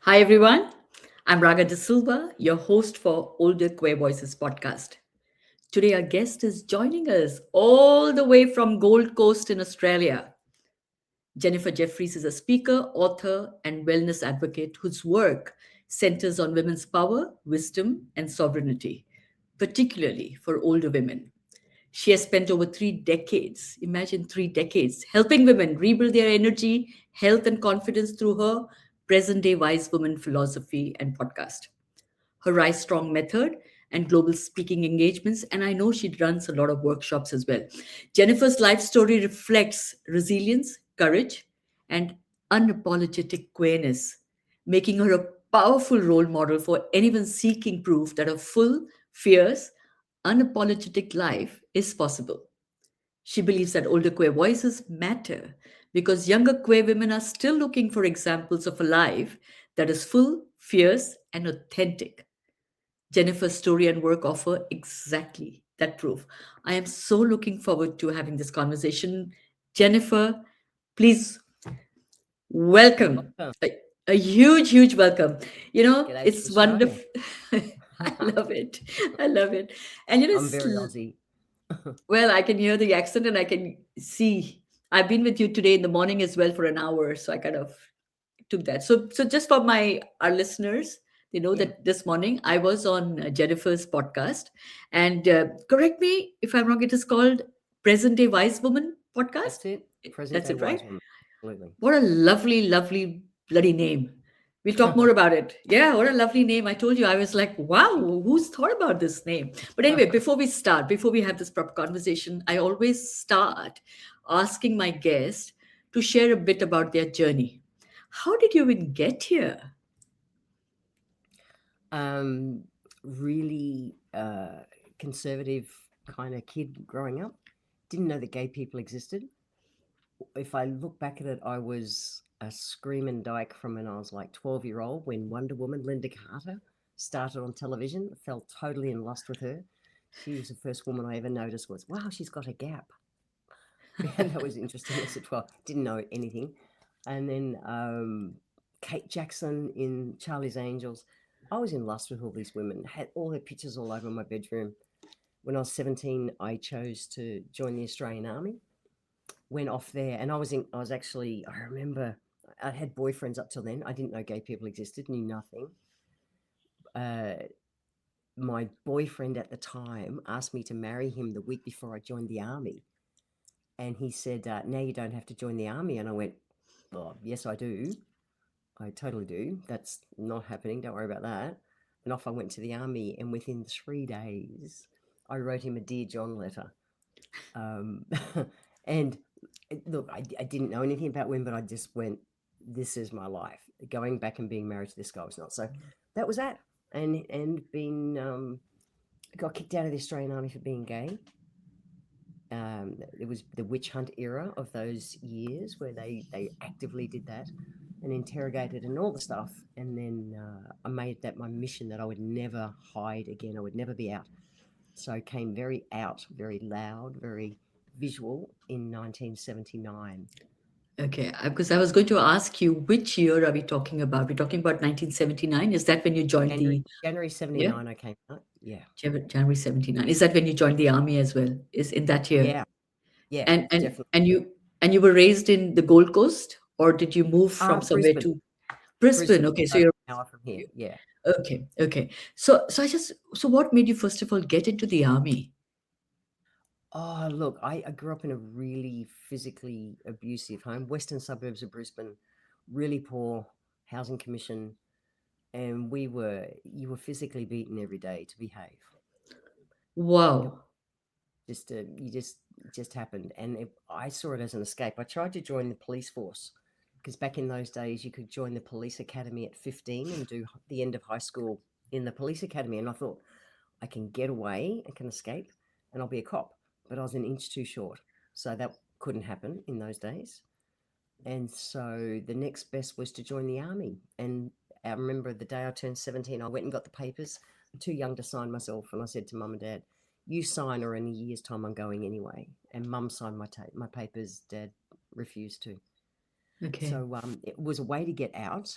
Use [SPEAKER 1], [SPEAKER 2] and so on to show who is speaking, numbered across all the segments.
[SPEAKER 1] Hi, everyone. I'm Raga D'silva, your host for Older Queer Voices podcast. Today, our guest is joining us all the way from Gold Coast in Australia. Jennifer Jeffries is a speaker, author, and wellness advocate whose work centers on women's power, wisdom, and sovereignty, particularly for older women. She has spent over 3 decades, imagine 3 decades, helping women rebuild their energy, health, and confidence through her present day wise woman philosophy and podcast. Her Rise Strong method and global speaking engagements, and I know she runs a lot of workshops as well. Jennifer's life story reflects resilience, courage, and unapologetic queerness, making her a powerful role model for anyone seeking proof that a full, fierce, unapologetic life is possible. She believes that older queer voices matter because younger queer women are still looking for examples of a life that is full, fierce, and authentic. Jennifer's story and work offer exactly that proof. I am so looking forward to having this conversation. Jennifer, please
[SPEAKER 2] You're
[SPEAKER 1] welcome.
[SPEAKER 2] welcome.
[SPEAKER 1] A huge, huge welcome.
[SPEAKER 2] G'day to
[SPEAKER 1] It's
[SPEAKER 2] Australia.
[SPEAKER 1] wonderful. I love it. I love it. And
[SPEAKER 2] I'm very Aussie.
[SPEAKER 1] well, I can hear the accent and I can see. I've been with you today in the morning as well for an hour, so I kind of took that. So just for my our listeners, they know
[SPEAKER 2] Yeah,
[SPEAKER 1] that this morning I was on Jennifer's podcast, and correct me if I'm wrong. It is called Present Day Wise Woman podcast.
[SPEAKER 2] that's it. Present
[SPEAKER 1] That's
[SPEAKER 2] day
[SPEAKER 1] it, right?
[SPEAKER 2] wise woman. Absolutely.
[SPEAKER 1] What a lovely, lovely bloody name. We'll talk more about it. Yeah, what a lovely name. I told you, I was like, wow, who's thought about this name? But anyway, before we have this proper conversation, I always start asking my guests to share a bit about their journey. How did you even get here?
[SPEAKER 2] um, really conservative kind of kid growing up. Didn't know that gay people existed. If I look back at it, I was a screaming dyke from when I was like 12-year-old when Wonder Woman, Linda Carter, started on television. Fell totally in lust with her. She was the first woman I ever noticed was, wow, she's got a gap. Yeah, that was interesting as a 12. Didn't know anything. And then Kate Jackson in Charlie's Angels. I was in lust with all these women, had all their pictures all over my bedroom. When I was 17, I chose to join the Australian Army, went off there, and I was actually, I remember I had boyfriends up till then. I didn't know gay people existed, knew nothing. Uh, my boyfriend at the time asked me to marry him the week before I joined the army. And he said, now you don't have to join the army. And I went, oh, yes, I do. I totally do. That's not happening. Don't worry about that. And off I went to the army. And within 3 days, I wrote him a Dear John letter. Um, and look, I didn't know anything about women, but I just went, this is my life. Going back and being married to this guy was not. So that was that. And being, got kicked out of the Australian Army for being gay. It was the witch hunt era of those years where they actively did that and interrogated and all the stuff. And then I made that my mission that I would never hide again. I would never be out. So I came very out, very loud, very visual in 1979.
[SPEAKER 1] Okay, because I was going to ask you which year are we talking about? We're talking about 1979. Is that when you joined
[SPEAKER 2] January
[SPEAKER 1] the,
[SPEAKER 2] January
[SPEAKER 1] yeah,
[SPEAKER 2] 79 I came out. Yeah.
[SPEAKER 1] January 79? Is that when you joined the army as well? Is in that year?
[SPEAKER 2] Yeah. Yeah,
[SPEAKER 1] And and
[SPEAKER 2] definitely.
[SPEAKER 1] and you and you were raised in the Gold Coast, or did you move from somewhere
[SPEAKER 2] Brisbane.
[SPEAKER 1] to Brisbane?
[SPEAKER 2] Brisbane.
[SPEAKER 1] Okay, so
[SPEAKER 2] About
[SPEAKER 1] you're
[SPEAKER 2] an hour from here. Yeah.
[SPEAKER 1] okay, okay. So what made you first of all get into the army?
[SPEAKER 2] Oh, look, I grew up in a really physically abusive home, western suburbs of Brisbane, really poor housing commission, and you were physically beaten every day to behave. It
[SPEAKER 1] Wow.
[SPEAKER 2] just you just it just happened, and I saw it as an escape. I tried to join the police force because back in those days you could join the police academy at 15 and do the end of high school in the police academy, and I thought I can get away, I can escape, and I'll be a cop. But I was an inch too short. So that couldn't happen in those days. And so the next best was to join the army. And I remember the day I turned 17, I went and got the papers, too young to sign myself. And I said to mum and dad, you sign or in a year's time I'm going anyway. And mum signed my papers, dad refused to.
[SPEAKER 1] Okay.
[SPEAKER 2] So it was a way to get out.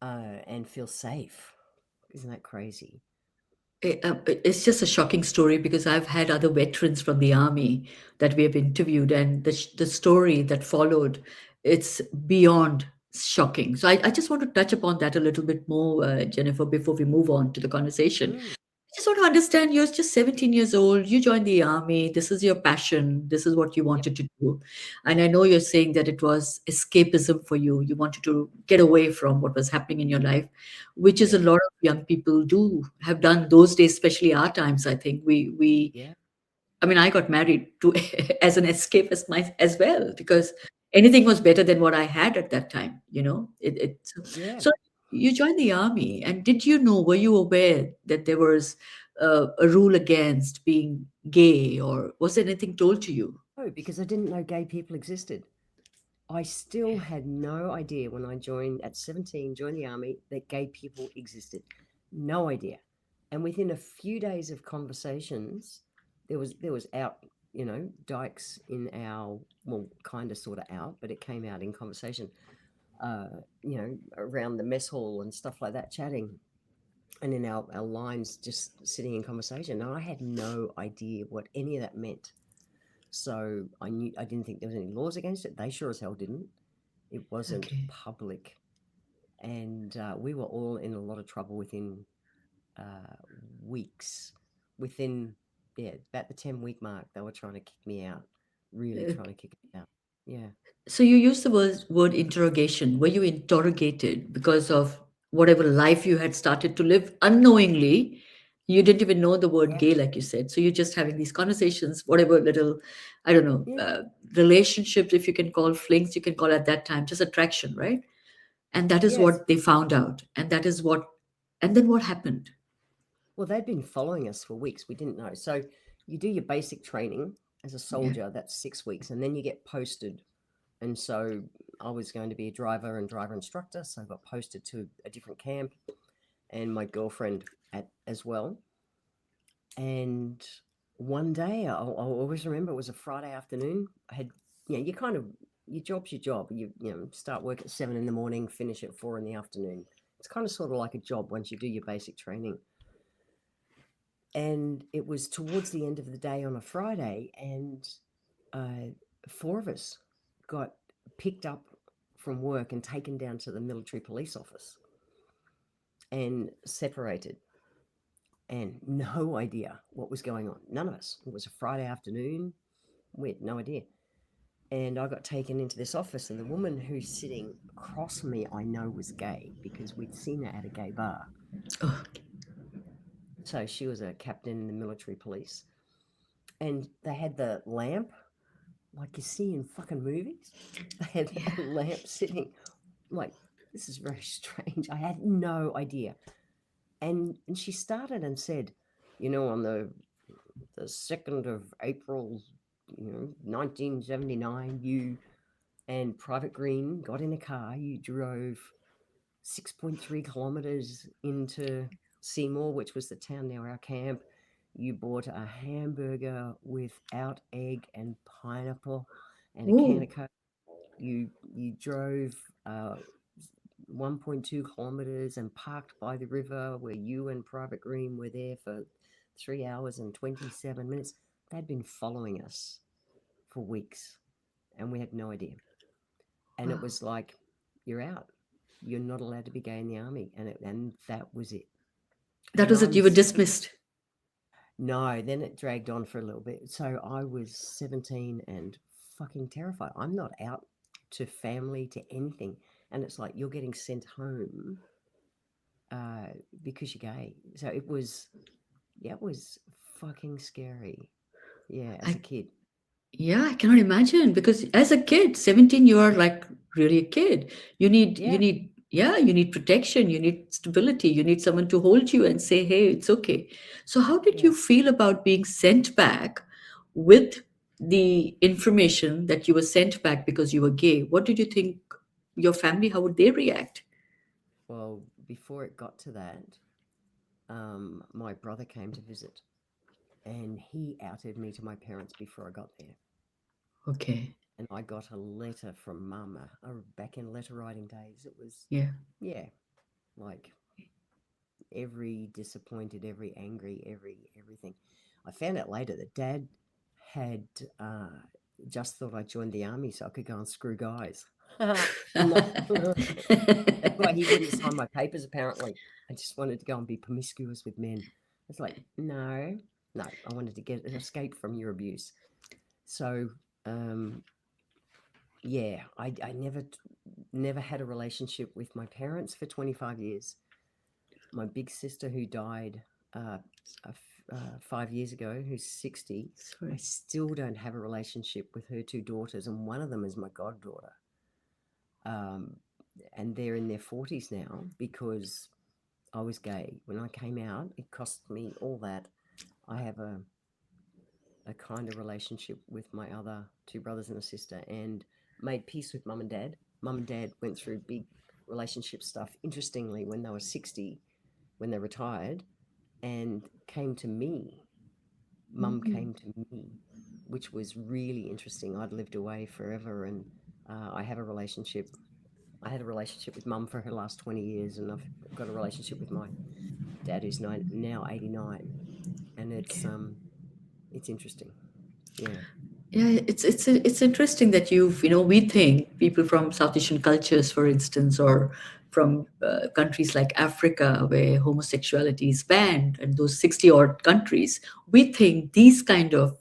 [SPEAKER 2] and feel safe. Isn't that crazy?
[SPEAKER 1] It's just a shocking story because I've had other veterans from the army that we have interviewed, and the story that followed, it's beyond shocking. So I just want to touch upon that a little bit more, Jennifer, before we move on to the conversation.
[SPEAKER 2] Mm,
[SPEAKER 1] I just want to understand, you're just 17 years old, you joined the army, this is your passion, this is what you
[SPEAKER 2] yep.
[SPEAKER 1] wanted to do. And I know you're saying that it was escapism for you. You wanted to get away from what was happening in your life, which is a
[SPEAKER 2] Yeah.
[SPEAKER 1] lot of young people do have done those days, especially our times. I think
[SPEAKER 2] Yeah.
[SPEAKER 1] I mean, I got married to as an escape as well, because anything was better than what I had at that time.
[SPEAKER 2] Yeah.
[SPEAKER 1] So you joined the army, and did you know? Were you aware that there was a rule against being gay, or was there anything told to you?
[SPEAKER 2] Oh, because I didn't know gay people existed. I still had no idea when I joined at 17, joined the army, that gay people existed. No idea. And within a few days of conversations, there was out, dykes in our, well, kind of sort of out, but it came out in conversation, around the mess hall and stuff like that, chatting, and in our lines, just sitting in conversation. And I had no idea what any of that meant. So I didn't think there was any laws against it. They sure as hell didn't. It wasn't
[SPEAKER 1] Okay.
[SPEAKER 2] public, and we were all in a lot of trouble within uh, weeks. Within, yeah, about the 10-week mark, they were trying to kick me out. Really
[SPEAKER 1] Uh,
[SPEAKER 2] trying to kick me out. Yeah.
[SPEAKER 1] So you used the word interrogation. Were you interrogated because of whatever life you had started to live unknowingly? You didn't even know the word
[SPEAKER 2] Yeah.
[SPEAKER 1] gay, like you said. So you're just having these conversations, whatever little, I don't know,
[SPEAKER 2] Yeah.
[SPEAKER 1] relationships, if you can call flings, you can call at that time, just attraction, right? And that is
[SPEAKER 2] Yes.
[SPEAKER 1] what they found out. And then what happened?
[SPEAKER 2] Well, they'd been following us for weeks. We didn't know. So you do your basic training as a
[SPEAKER 1] Yeah.
[SPEAKER 2] soldier. That's 6 weeks, and then you get posted. And so I was going to be a driver and driver instructor, so I got posted to a different camp, and my girlfriend as well. And one day, I'll always remember, it was a Friday afternoon. I had, you kind of, your job's your job. Start work at 7 in the morning, finish at 4 in the afternoon. It's kind of sort of like a job once you do your basic training. And it was towards the end of the day on a Friday, and uh, four of us got picked up from work and taken down to the military police office and separated, and no idea what was going on. None of us. It was a Friday afternoon. We had no idea. And I got taken into this office, and the woman who's sitting across from me, I know was gay because we'd seen her at a gay bar.
[SPEAKER 1] Oh,
[SPEAKER 2] So she was a captain in the military police. And they had the lamp like you see in fucking movies. They had
[SPEAKER 1] yeah.
[SPEAKER 2] a lamp sitting, like, this is very strange. I had no idea. And she started and said, on the 2nd of April, 1979, you and Private Green got in a car, you drove 6.3 kilometers into Seymour, which was the town near our camp. You bought a hamburger without egg and pineapple and a can
[SPEAKER 1] Oh,
[SPEAKER 2] of Coke. You drove 1.2 kilometers and parked by the river where you and Private Green were there for 3 hours and 27 minutes. They'd been following us for weeks, and we had no idea. And it
[SPEAKER 1] wow.
[SPEAKER 2] was like, you're out. You're not allowed to be gay in the army, and that was it.
[SPEAKER 1] That
[SPEAKER 2] And
[SPEAKER 1] was it.
[SPEAKER 2] I'm
[SPEAKER 1] You were
[SPEAKER 2] 7.
[SPEAKER 1] dismissed.
[SPEAKER 2] No, then it dragged on for a little bit. So I was 17 and fucking terrified. I'm not out to family, to anything. And it's like you're getting sent home uh, because you're gay. So yeah, it was fucking scary. Yeah, as a
[SPEAKER 1] I
[SPEAKER 2] kid.
[SPEAKER 1] Yeah, I cannot imagine, because as a kid, 17, you are like really a kid.
[SPEAKER 2] Yeah,
[SPEAKER 1] You need protection, you need stability, you need someone to hold you and say, hey, it's okay. So, how did
[SPEAKER 2] yeah.
[SPEAKER 1] you feel about being sent back with the information that you were sent back because you were gay? What did you think your family, how would they react?
[SPEAKER 2] Well, before it got to that, my brother came to visit and he outed me to my parents before I got there.
[SPEAKER 1] Okay.
[SPEAKER 2] And I got a letter from mum, back in letter writing days. It was,
[SPEAKER 1] Yeah.
[SPEAKER 2] yeah. like every disappointed, every angry, everything. I found out later that Dad had just thought I joined the army so I could go and screw guys. No. That's why he wouldn't sign my papers, apparently. I just wanted to go and be promiscuous with men. It's like, no, no, I wanted to get an escape from your abuse. So, um, yeah, I never had a relationship with my parents for 25 years. My big sister, who died 5 years ago, who's 60, I
[SPEAKER 1] Sorry.
[SPEAKER 2] still don't have a relationship with her two daughters, and one of them is my goddaughter. Um, and they're in their 40s now because I was gay. When I came out, it cost me all that. I have a kind of relationship with my other two brothers and a sister and made peace with mum and dad. Mum and dad went through big relationship stuff, interestingly, when they were 60, when they retired, and came to me. Mum
[SPEAKER 1] Mhm.
[SPEAKER 2] came to me, which was really interesting. I'd lived away forever, and I have a relationship. I had a relationship with mum for her last 20 years, and I've got a relationship with my dad, who's now 89, and
[SPEAKER 1] Okay.
[SPEAKER 2] it's interesting. Yeah.
[SPEAKER 1] Yeah, it's interesting that we think people from South Asian cultures, for instance, or from countries like Africa where homosexuality is banned, and those 60 odd countries, we think these kind of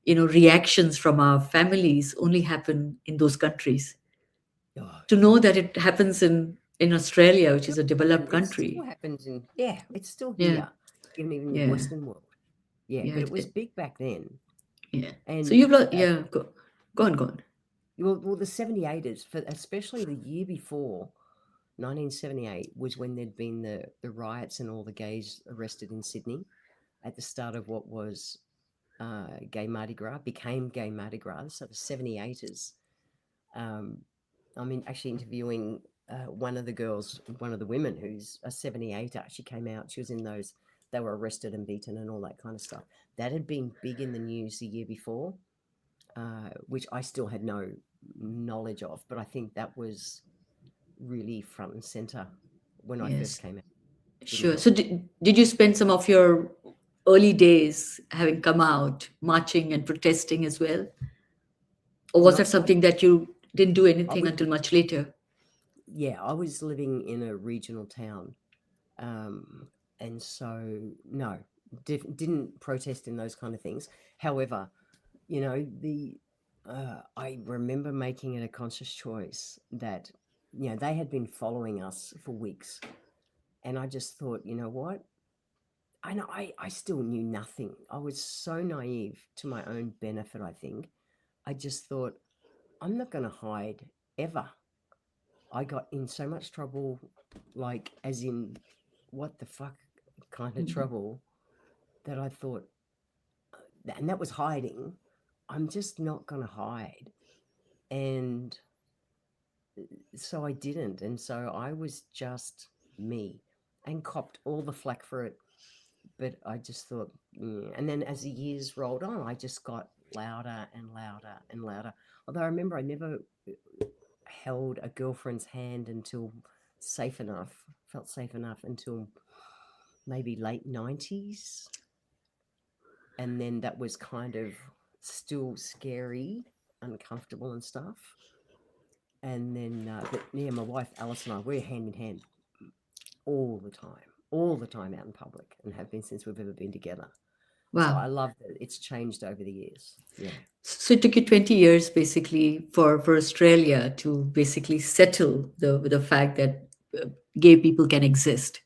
[SPEAKER 1] reactions from our families only happen in those countries.
[SPEAKER 2] Oh,
[SPEAKER 1] To know that it happens in Australia, which
[SPEAKER 2] still
[SPEAKER 1] is a developed
[SPEAKER 2] it still
[SPEAKER 1] country.
[SPEAKER 2] happens in, yeah, it's still
[SPEAKER 1] Yeah,
[SPEAKER 2] here, even in the
[SPEAKER 1] yeah,
[SPEAKER 2] Western world. Yeah,
[SPEAKER 1] yeah,
[SPEAKER 2] but it was big back then.
[SPEAKER 1] yeah. So
[SPEAKER 2] And
[SPEAKER 1] you've lost, yeah. Go on, go on.
[SPEAKER 2] well, the 78ers, for especially the year before 1978, was when there'd been the riots and all the gays arrested in Sydney at the start of what was gay Mardi Gras, became gay Mardi Gras. So the 78ers, um, I mean, actually interviewing one of the girls, one of the women who's a 78er. She came out, she was in those, they were arrested and beaten and all that kind of stuff. That had been big in the news the year before, which I still had no knowledge of, but I think that was really front and center when I first
[SPEAKER 1] Yes,
[SPEAKER 2] came out. Didn't
[SPEAKER 1] sure. So
[SPEAKER 2] help.
[SPEAKER 1] did you spend some of your early days having come out, marching and protesting as well? Or was that
[SPEAKER 2] Not, not,
[SPEAKER 1] something that you didn't do
[SPEAKER 2] I
[SPEAKER 1] anything
[SPEAKER 2] was,
[SPEAKER 1] until much later?
[SPEAKER 2] yeah, I was living in a regional town. Um, and so, no, didn't protest in those kind of things. However, I remember making it a conscious choice that, they had been following us for weeks. And I just thought, you know what? I know I still knew nothing. I was so naive to my own benefit, I think. I just thought, I'm not going to hide ever. I got in so much trouble, like, as in, what the fuck kind of
[SPEAKER 1] Mhm.
[SPEAKER 2] trouble, that I thought, and that was hiding. I'm just not going to hide. And so I didn't. And so I was just me and copped all the flack for it. But I just thought, "Mm." And then as the years rolled on, I just got louder and louder and louder. Although I remember I never held a girlfriend's hand until felt safe enough until maybe late 90s. And then that was kind of still scary, uncomfortable and stuff. And then, but yeah, my wife Alice and I, we're hand in hand all the time out in public, and have been since we've ever been together. So
[SPEAKER 1] Wow.
[SPEAKER 2] I love that it's changed over the years. Yeah.
[SPEAKER 1] So it took you 20 years basically for Australia to basically settle the fact that gay people can exist.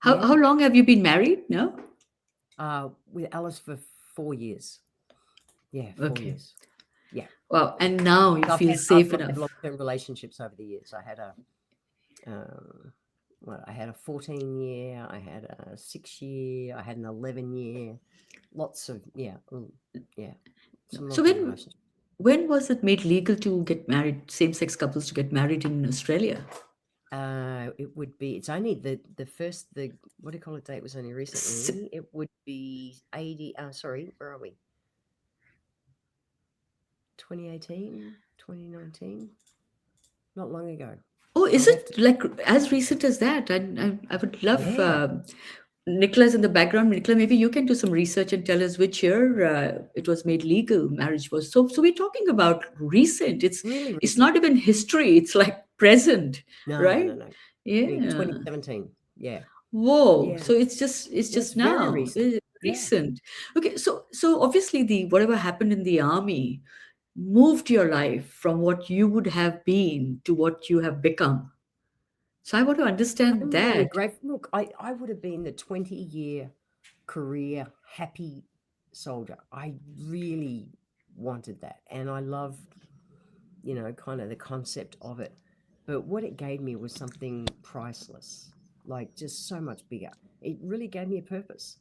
[SPEAKER 1] How
[SPEAKER 2] Yeah.
[SPEAKER 1] long have you been married now?
[SPEAKER 2] With Alice for 4 years. Yeah, four
[SPEAKER 1] Okay.
[SPEAKER 2] years. Yeah.
[SPEAKER 1] Wow. And now you
[SPEAKER 2] So
[SPEAKER 1] feel
[SPEAKER 2] I've
[SPEAKER 1] safe
[SPEAKER 2] had
[SPEAKER 1] enough.
[SPEAKER 2] long-term relationships over the years. I had I had a 14-year, I had a 6-year, I had an 11-year, lots of, yeah,
[SPEAKER 1] No.
[SPEAKER 2] some
[SPEAKER 1] So
[SPEAKER 2] long-term relationships.
[SPEAKER 1] when was it made legal to get married, same-sex couples to get married in Australia?
[SPEAKER 2] It would be, it's only the first, what do you call it, date was only
[SPEAKER 1] S-
[SPEAKER 2] recently. It would be 80, sorry, where are we? 2018, 2019, not long ago.
[SPEAKER 1] Oh,
[SPEAKER 2] So I
[SPEAKER 1] is
[SPEAKER 2] have
[SPEAKER 1] it
[SPEAKER 2] to,
[SPEAKER 1] like as recent as that? I would love
[SPEAKER 2] yeah,
[SPEAKER 1] Nicola's in the background. Nicola, maybe you can do some research and tell us which year it was made legal. Marriage was so. We're talking about recent.
[SPEAKER 2] really
[SPEAKER 1] It's
[SPEAKER 2] recent.
[SPEAKER 1] not even history. It's like present,
[SPEAKER 2] No, no,
[SPEAKER 1] right?
[SPEAKER 2] no, no.
[SPEAKER 1] Yeah.
[SPEAKER 2] 2017. Yeah,
[SPEAKER 1] Whoa.
[SPEAKER 2] yeah,
[SPEAKER 1] So it's
[SPEAKER 2] yeah. It's
[SPEAKER 1] just
[SPEAKER 2] very
[SPEAKER 1] now.
[SPEAKER 2] recent. Yeah.
[SPEAKER 1] Recent. Okay. So obviously the whatever happened in the army moved your life from what you would have been to what you have become. So I want to understand
[SPEAKER 2] I'm really
[SPEAKER 1] that.
[SPEAKER 2] grateful. Look, I would have been the 20-year career happy soldier. I really wanted that. And I loved, kind of the concept of it. But what it gave me was something priceless, like just so much bigger. It really gave me a purpose.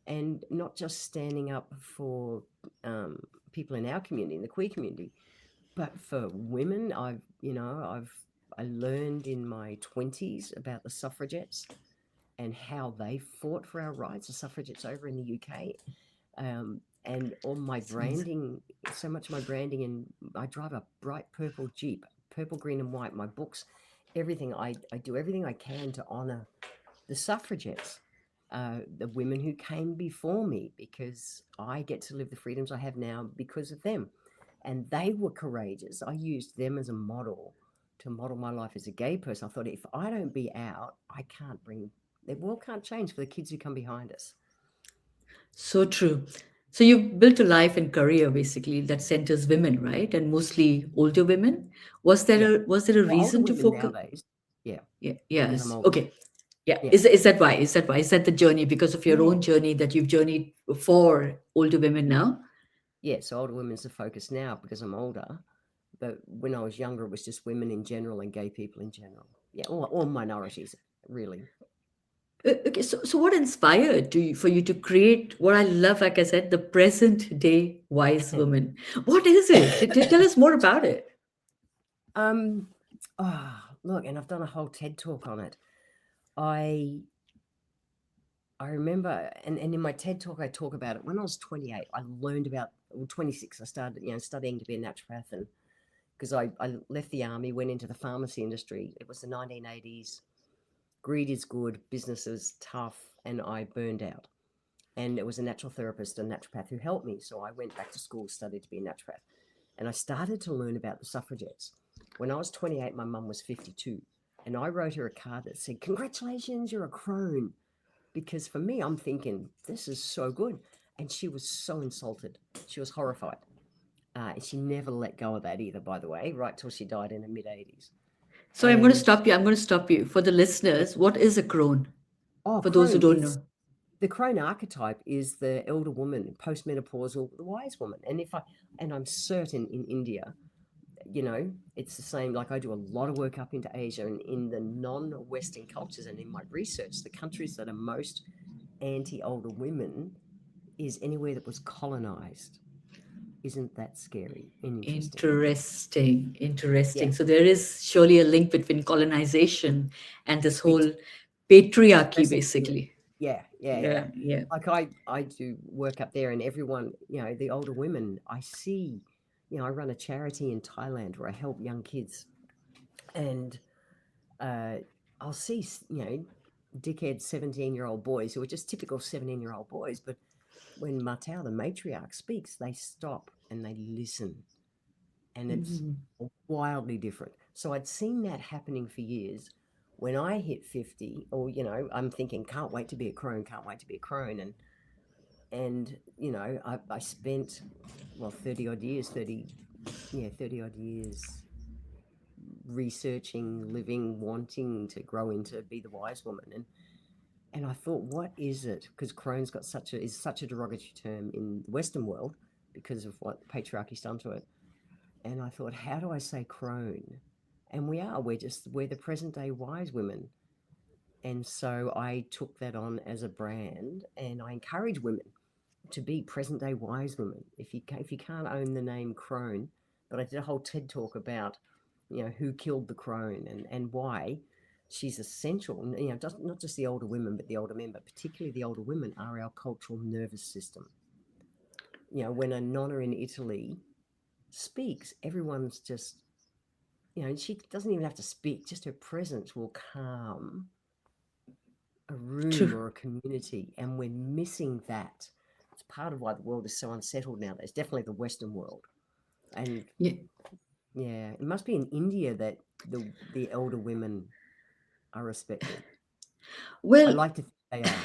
[SPEAKER 2] And not just standing up for people in our community, in the queer community, but for women. I learned in my 20s about the suffragettes and how they fought for our rights, the suffragettes over in the UK. And all my
[SPEAKER 1] Sounds
[SPEAKER 2] branding, so much of my branding, and I drive a bright purple Jeep, purple, green, and white. My books, everything. I do everything I can to honor the suffragettes, the women who came before me, because I get to live the freedoms I have now because of them. And they were courageous. I used them as a model to model my life as a gay person. I thought, if I don't be out, I can't bring the world can't change for the kids who come behind us.
[SPEAKER 1] so true. So you've built a life and career basically that centers women, right? And mostly older women.
[SPEAKER 2] Yeah.
[SPEAKER 1] Was there a
[SPEAKER 2] Well, older
[SPEAKER 1] reason to
[SPEAKER 2] women
[SPEAKER 1] focus?
[SPEAKER 2] nowadays. Yeah,
[SPEAKER 1] Yeah,
[SPEAKER 2] because I'm
[SPEAKER 1] yes.
[SPEAKER 2] older.
[SPEAKER 1] Okay. Yeah.
[SPEAKER 2] Yeah.
[SPEAKER 1] Is that why? Is that why? Is that the journey because of your
[SPEAKER 2] Yeah.
[SPEAKER 1] own journey that you've journeyed for older women now?
[SPEAKER 2] Yeah. So older women's the focus now because I'm older. But when I was younger, it was just women in general and gay people in general. Yeah. Or minorities, really.
[SPEAKER 1] Okay, so what inspired for you to create what I love, like I said, the present day wise woman? What is it? Tell us more about it.
[SPEAKER 2] um, Look, and I've done a whole TED talk on it. I I remember, and in my TED talk, I talk about it. When I was 28, I learned about, well, 26, I started, studying to be a naturopath, and because I left the army, went into the pharmacy industry. It was the 1980s. Greed is good, business is tough, and I burned out. And it was a natural therapist, a naturopath who helped me. So I went back to school, studied to be a naturopath, and I started to learn about the suffragettes. When I was 28, my mum was 52, and I wrote her a card that said, "Congratulations, you're a crone." Because for me, I'm thinking, this is so good. And she was so insulted. She was horrified. And she never let go of that either, by the way, right till she died in her mid 80s.
[SPEAKER 1] So I'm going to
[SPEAKER 2] And
[SPEAKER 1] stop you. I'm going to stop you. For the
[SPEAKER 2] yeah.
[SPEAKER 1] listeners, what is a crone?
[SPEAKER 2] Oh,
[SPEAKER 1] For those who
[SPEAKER 2] crone
[SPEAKER 1] don't
[SPEAKER 2] is
[SPEAKER 1] know.
[SPEAKER 2] the crone archetype is the elder woman, postmenopausal, the wise woman. And I'm certain in India, it's the same. Like, I do a lot of work up into Asia, and in the non-Western cultures, and in my research, the countries that are most anti-older women is anywhere that was colonized. Isn't that scary and interesting?
[SPEAKER 1] Interesting, interesting.
[SPEAKER 2] Yeah,
[SPEAKER 1] So there is surely a link between colonization and this
[SPEAKER 2] big
[SPEAKER 1] whole patriarchy,
[SPEAKER 2] present. Yeah,
[SPEAKER 1] basically.
[SPEAKER 2] yeah, yeah, yeah.
[SPEAKER 1] Yeah, yeah.
[SPEAKER 2] Like, I do work up there, and everyone, the older women I see, I run a charity in Thailand where I help young kids, and uh, I'll see, dickhead 17-year-old boys who are just typical 17-year-old boys, but when Martau, the matriarch, speaks, they stop and they listen, and it's
[SPEAKER 1] Mhm.
[SPEAKER 2] wildly different. So I'd seen that happening for years. When I hit 50, or I'm thinking, can't wait to be a crone, can't wait to be a crone, and I spent, well, 30 odd years, 30 odd years researching, living, wanting to grow into be the wise woman, and I thought, what is it? Because crone's got such a derogatory term in the Western world because of what patriarchy's done to it. And I thought, how do I say crone? And we're the present day wise women. And so I took that on as a brand, and I encourage women to be present day wise women. If you can't own the name crone, but I did a whole TED talk about, who killed the crone, and why she's essential. Not just the older women, but the older men, but particularly the older women are our cultural nervous system. When a nonna in Italy speaks, everyone's just, she doesn't even have to speak, just her presence will calm a room
[SPEAKER 1] True.
[SPEAKER 2] or a community. And we're missing that. It's part of why the world is so unsettled nowadays, definitely the Western world. And
[SPEAKER 1] Yeah.
[SPEAKER 2] yeah, it must be in India that the elder women are respected. I
[SPEAKER 1] Well,
[SPEAKER 2] like to think they are.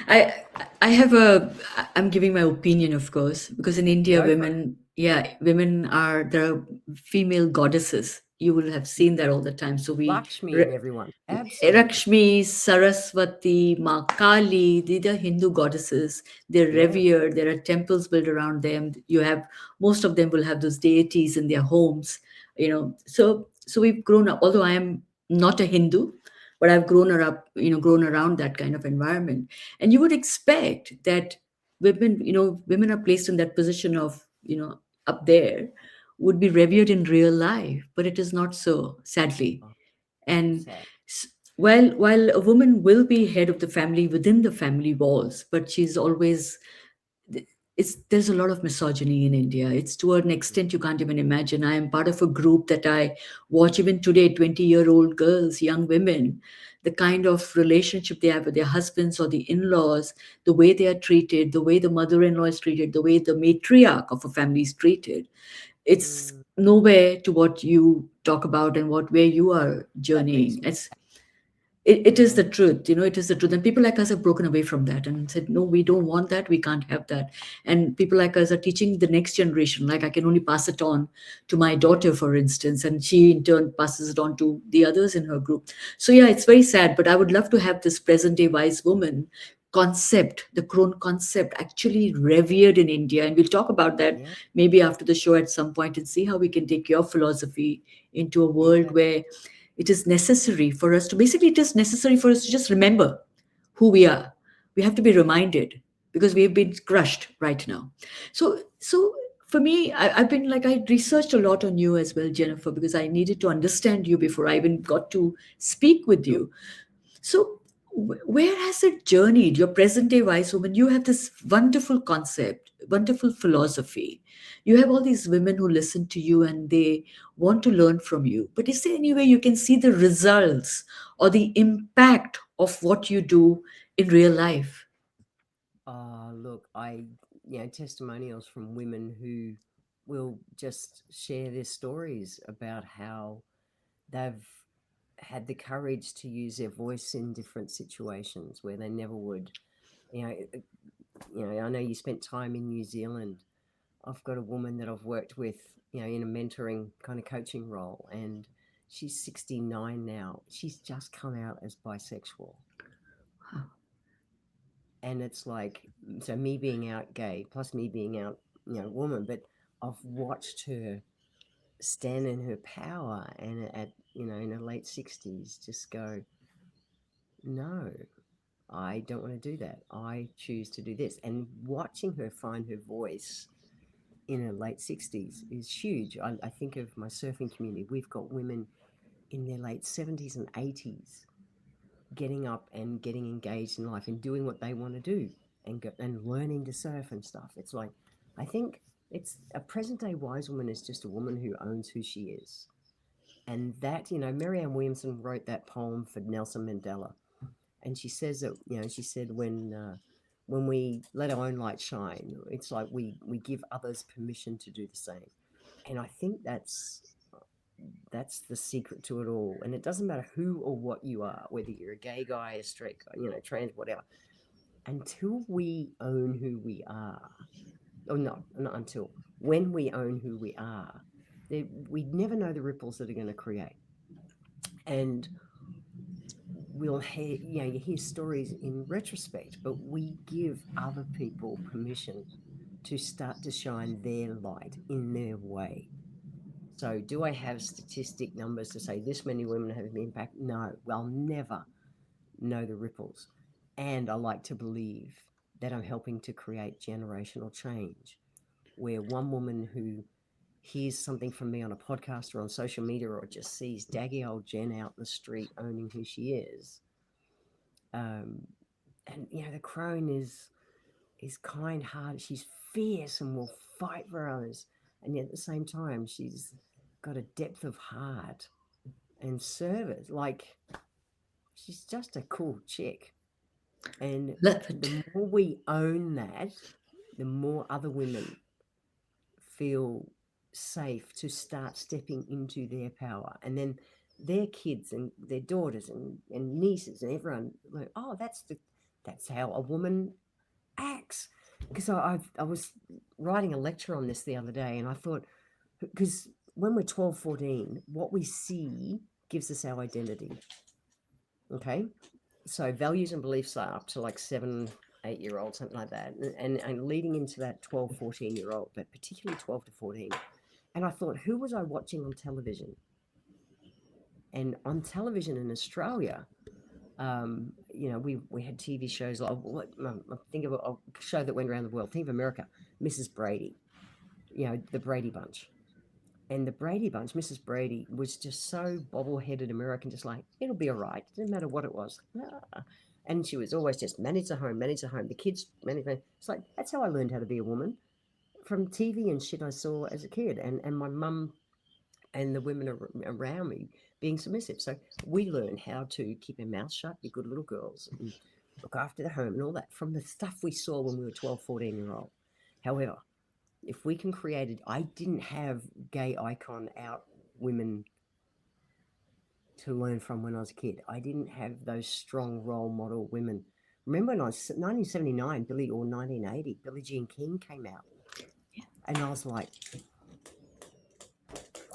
[SPEAKER 1] I I have a I'm giving my opinion, of course, because in India,
[SPEAKER 2] Go for it.
[SPEAKER 1] women, yeah, women are there are female goddesses. You will have seen that all the time. So we
[SPEAKER 2] Lakshmi and everyone. Absolutely.
[SPEAKER 1] Lakshmi, Saraswati, Ma Kali, these are Hindu goddesses. They're
[SPEAKER 2] Yeah.
[SPEAKER 1] revered. There are temples built around them. You have most of them will have those deities in their homes. So we've grown up. Although I am not a Hindu, but I've grown around that kind of environment. And you would expect that women are placed in that position of up there, would be revered in real life, but it is not so, sadly.
[SPEAKER 2] Oh,
[SPEAKER 1] And
[SPEAKER 2] sad.
[SPEAKER 1] s- while a woman will be head of the family within the family walls, but she's always there's a lot of misogyny in India. It's to an extent you can't even imagine. I am part of a group that I watch even today, 20-year-old girls, young women, the kind of relationship they have with their husbands or the in-laws, the way they are treated, the way the mother-in-law is treated, the way the matriarch of a family is treated. It's
[SPEAKER 2] Mm,
[SPEAKER 1] nowhere to what you talk about and what where you are
[SPEAKER 2] that makes
[SPEAKER 1] journeying.
[SPEAKER 2] me
[SPEAKER 1] It is
[SPEAKER 2] yeah.
[SPEAKER 1] the truth, it is the truth. And people like us have broken away from that and said, no, we don't want that, we can't have that. And people like us are teaching the next generation, like I can only pass it on to my daughter, for instance, and she in turn passes it on to the others in her group. So yeah, it's very sad, but I would love to have this present day wise woman concept, the crone concept, actually revered in India. And we'll talk about that
[SPEAKER 2] Yeah.
[SPEAKER 1] maybe after the show at some point and see how we can take your philosophy into a world
[SPEAKER 2] Yeah.
[SPEAKER 1] where it is necessary for us to basically, it is necessary for us to just remember who we are. We have to be reminded because we have been crushed right now. So for me, I've been like, I researched a lot on you as well, Jennifer, because I needed to understand you before I even got to speak with
[SPEAKER 2] Sure.
[SPEAKER 1] you. So, where has it journeyed? Your present day wise woman, you have this wonderful concept, wonderful philosophy. You have all these women who listen to you and they want to learn from you. But is there any way you can see the results or the impact of what you do in real life?
[SPEAKER 2] Look, testimonials from women who will just share their stories about how they've had the courage to use their voice in different situations where they never would. You know, I know you spent time in New Zealand. I've got a woman that I've worked with, in a mentoring kind of coaching role, and she's 69 now. She's just come out as bisexual. And it's like, so me being out gay, plus me being out, woman, but I've watched her stand in her power and in her late 60s, just go, no, I don't want to do that. I choose to do this. And watching her find her voice in her late 60s is huge. I think of my surfing community. We've got women in their late 70s and 80s getting up and getting engaged in life and doing what they want to do and learning to surf and stuff. It's like, I think it's a present day wise woman is just a woman who owns who she is. And that, Marianne Williamson wrote that poem for Nelson Mandela. And she says that, she said when we let our own light shine, it's like we give others permission to do the same. And I think that's the secret to it all. And it doesn't matter who or what you are, whether you're a gay guy, a straight guy, trans, whatever. Until we own who we are, or not until, when we own who we are, we never know the ripples that are going to create. And we'll hear, you hear stories in retrospect, but we give other people permission to start to shine their light in their way. So, do I have statistic numbers to say this many women have been impacted? No, well, never know the ripples. And I like to believe that I'm helping to create generational change where one woman who hears something from me on a podcast or on social media or just sees daggy old Jen out in the street owning who she is. Um, and the crone is kind hearted, she's fierce and will fight for others. And yet at the same time, she's got a depth of heart and service. Like, she's just a cool chick. And
[SPEAKER 1] Love
[SPEAKER 2] the
[SPEAKER 1] it.
[SPEAKER 2] more we own that, the more other women feel safe to start stepping into their power. And then their kids and their daughters and nieces and everyone like, oh, that's how a woman acts. Because I was writing a lecture on this the other day, and I thought, because when we're 12, 14, what we see gives us our identity. Okay. So values and beliefs are up to like 7, 8 year old, something like that. And leading into that 12, 14 year old, but particularly 12 to 14. And I thought, who was I watching on television? And on television in Australia, we had TV shows like, think of a show that went around the world. Think of America, Mrs. Brady, the Brady Bunch. And the Brady Bunch, Mrs. Brady was just so bobble-headed American, just like, it'll be all right. It didn't matter what it was. Ah. And she was always just manage the home, manage the home. The kids manage. It's like, that's how I learned how to be a woman from TV and shit I saw as a kid. And my mum and the women around me being submissive. So we learn how to keep our mouth shut, be good little girls, and look after the home and all that from the stuff we saw when we were 12, 14-year-old. However, if we can create it, I didn't have gay icon out women to learn from when I was a kid. I didn't have those strong role model women. Remember when I was 1979, or 1980, Billie Jean King came out. And I was like,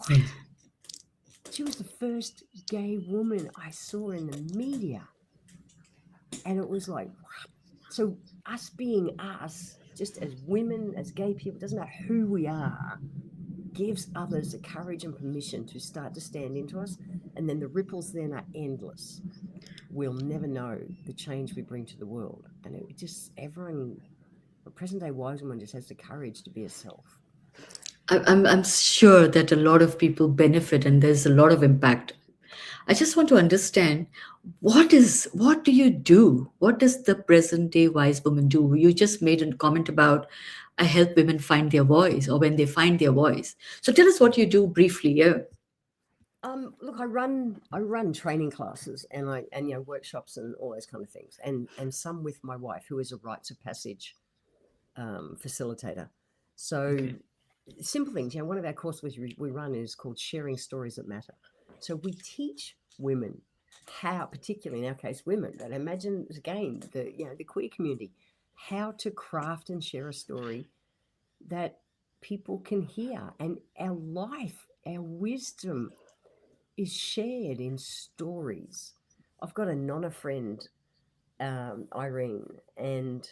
[SPEAKER 1] Yeah.
[SPEAKER 2] what? She was the first gay woman I saw in the media. And it was like, what? So us being us, just as women, as gay people, doesn't matter who we are, gives others the courage and permission to start to stand into us. And then the ripples then are endless. We'll never know the change we bring to the world. And it just, everyone, a present day wise woman just has the courage to be herself.
[SPEAKER 1] I'm sure that a lot of people benefit and there's a lot of impact. I just want to understand what do you do? What does the present day wise woman do? You just made a comment about I help women find their voice or when they find their voice. So tell us what you do briefly. Yeah.
[SPEAKER 2] Look, I run training classes and workshops and all those kind of things, and some with my wife, who is a rites of passage facilitator. So
[SPEAKER 1] Okay.
[SPEAKER 2] simple things. One of our courses we run is called Sharing Stories That Matter. So we teach women how, particularly in our case, women, but imagine again the queer community, how to craft and share a story that people can hear, and our life, our wisdom is shared in stories. I've got a nonna friend, Irene, and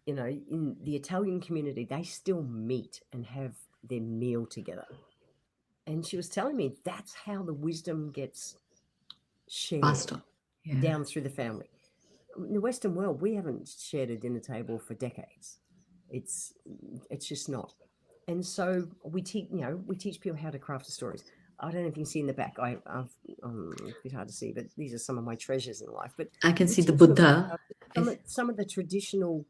[SPEAKER 2] in the Italian community, they still meet and have their meal together. And she was telling me that's how the wisdom gets shared
[SPEAKER 1] Pastor. Yeah.
[SPEAKER 2] down through the family. In the Western world, we haven't shared a dinner table for decades. It's it's just not. And so we teach people how to craft the stories. I don't know if you can see in the back. It's a bit hard to see, but these are some of my treasures in life. But
[SPEAKER 1] I can
[SPEAKER 2] we
[SPEAKER 1] see the
[SPEAKER 2] teach women
[SPEAKER 1] Buddha.
[SPEAKER 2] how some of the traditional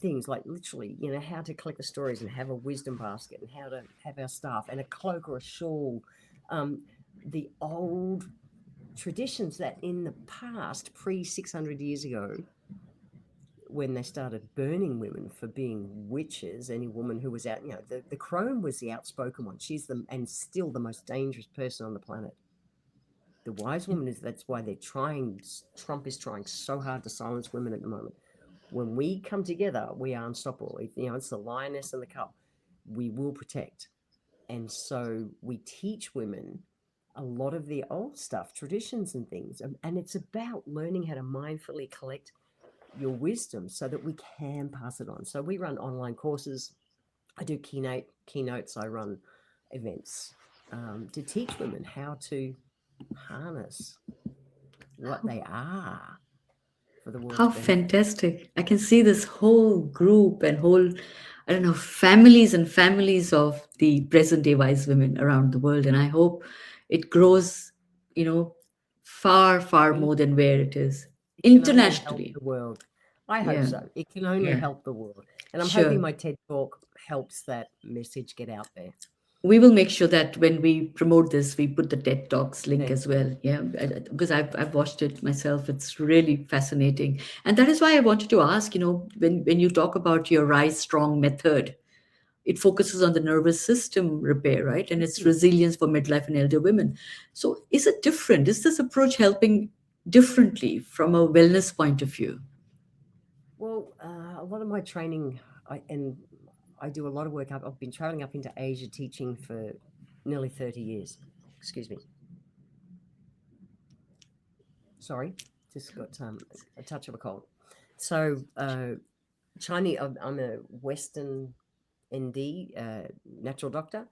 [SPEAKER 2] things, like literally, how to collect the stories and have a wisdom basket and how to have our staff and a cloak or a shawl. Um, the old traditions that in the past, pre 600 years ago, when they started burning women for being witches, any woman who was out, the crone was the outspoken one. She's and still the most dangerous person on the planet. The wise woman is, that's why Trump is trying so hard to silence women at the moment. When we come together, we are unstoppable. It's the lioness and the cub. We will protect. And so we teach women a lot of the old stuff, traditions and things. And it's about learning how to mindfully collect your wisdom so that we can pass it on. So we run online courses. I do keynotes. I run events to teach women how to harness what they are for the world's
[SPEAKER 1] How
[SPEAKER 2] benefit.
[SPEAKER 1] fantastic. I can see this whole group and whole, I don't know, families and families of the present day wise women around the world. And I hope it grows, you know, far, far
[SPEAKER 2] We
[SPEAKER 1] more than where it is
[SPEAKER 2] It can only help
[SPEAKER 1] internationally.
[SPEAKER 2] the world. I hope
[SPEAKER 1] Yeah.
[SPEAKER 2] so. It can only
[SPEAKER 1] Yeah.
[SPEAKER 2] help the world. And I'm hoping
[SPEAKER 1] Sure.
[SPEAKER 2] my TED talk helps that message get out there.
[SPEAKER 1] We will make sure that when we promote this, we put the TED Talks link
[SPEAKER 2] Thank
[SPEAKER 1] as
[SPEAKER 2] you.
[SPEAKER 1] well. Yeah, because I've watched it myself. It's really fascinating, and that is why I wanted to ask. When you talk about your Rise Strong method, it focuses on the nervous system repair, right, and its
[SPEAKER 2] Mm.
[SPEAKER 1] resilience for midlife and elder women. So, is it different? Is this approach helping differently from a wellness point of view?
[SPEAKER 2] Well, a lot of my training, and I do a lot of work up. I've been traveling up into Asia teaching for nearly 30 years. Excuse me. Sorry, just got a touch of a cold. So, Chinese, I'm a Western ND, natural doctor,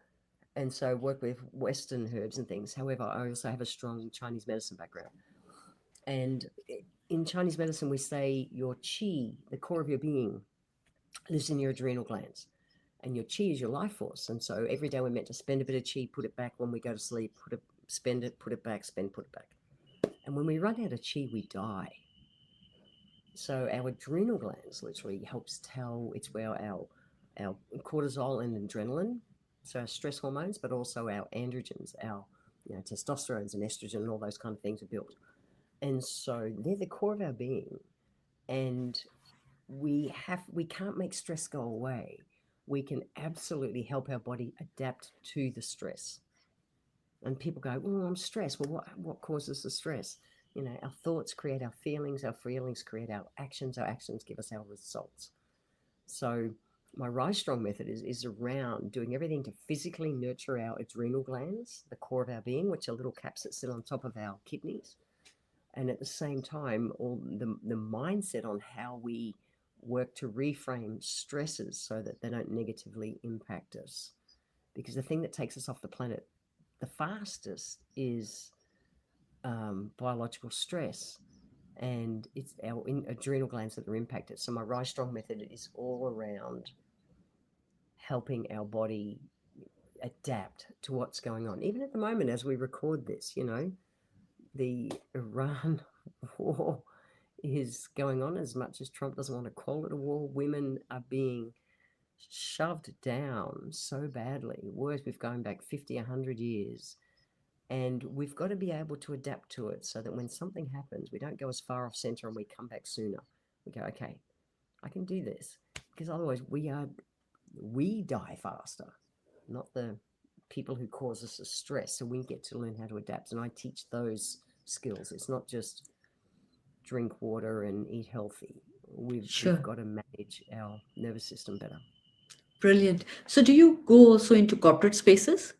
[SPEAKER 2] and so work with Western herbs and things. However, I also have a strong Chinese medicine background. And in Chinese medicine, we say your qi, the core of your being, lives in your adrenal glands. And your chi is your life force. And so every day we're meant to spend a bit of chi, put it back when we go to sleep, spend it, put it back, spend, put it back. And when we run out of chi, we die. So our adrenal glands literally helps tell it's where our cortisol and adrenaline, so our stress hormones, but also our androgens, our testosterones and estrogen and all those kind of things are built. And so they're the core of our being. And we can't make stress go away. We can absolutely help our body adapt to the stress. And people go, "Oh, I'm stressed." Well, what causes the stress? Our thoughts create our feelings create our actions give us our results. So my Rise Strong method is around doing everything to physically nurture our adrenal glands, the core of our being, which are little caps that sit on top of our kidneys, and at the same time, all the mindset on how we work to reframe stresses so that they don't negatively impact us. Because the thing that takes us off the planet the fastest is biological stress, and it's our adrenal glands that are impacted. So my Rise Strong method is all around helping our body adapt to what's going on. Even at the moment, as we record this, the Iran war is going on. As much as Trump doesn't want to call it a war, women are being shoved down so badly. Worse, we've gone back 50, 100 years. And we've got to be able to adapt to it so that when something happens, we don't go as far off center and we come back sooner. We go, okay, I can do this. Because otherwise we die faster, not the people who cause us the stress. So we get to learn how to adapt. And I teach those skills. It's not just drink water and eat healthy. We've
[SPEAKER 1] Sure.
[SPEAKER 2] got to manage our nervous system better.
[SPEAKER 1] Brilliant. So, do you go also into corporate spaces?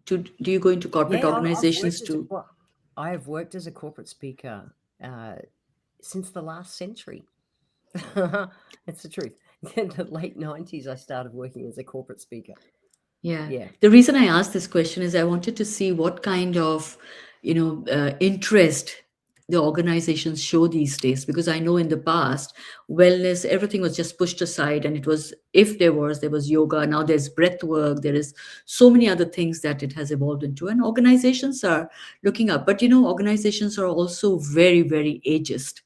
[SPEAKER 1] Do you go into corporate
[SPEAKER 2] Yeah, I've
[SPEAKER 1] organizations
[SPEAKER 2] worked as
[SPEAKER 1] to?
[SPEAKER 2] well. I have worked as a corporate speaker since the last century. It's the truth. In the late 90s, I started working as a corporate speaker.
[SPEAKER 1] Yeah.
[SPEAKER 2] Yeah,
[SPEAKER 1] The reason I asked this question is I wanted to see what kind of, interest the organizations show these days, because I know in the past, wellness, everything was just pushed aside, and it was, if there was yoga, now there's breath work, there is so many other things that it has evolved into, and organizations are looking up. But organizations are also very, very ageist.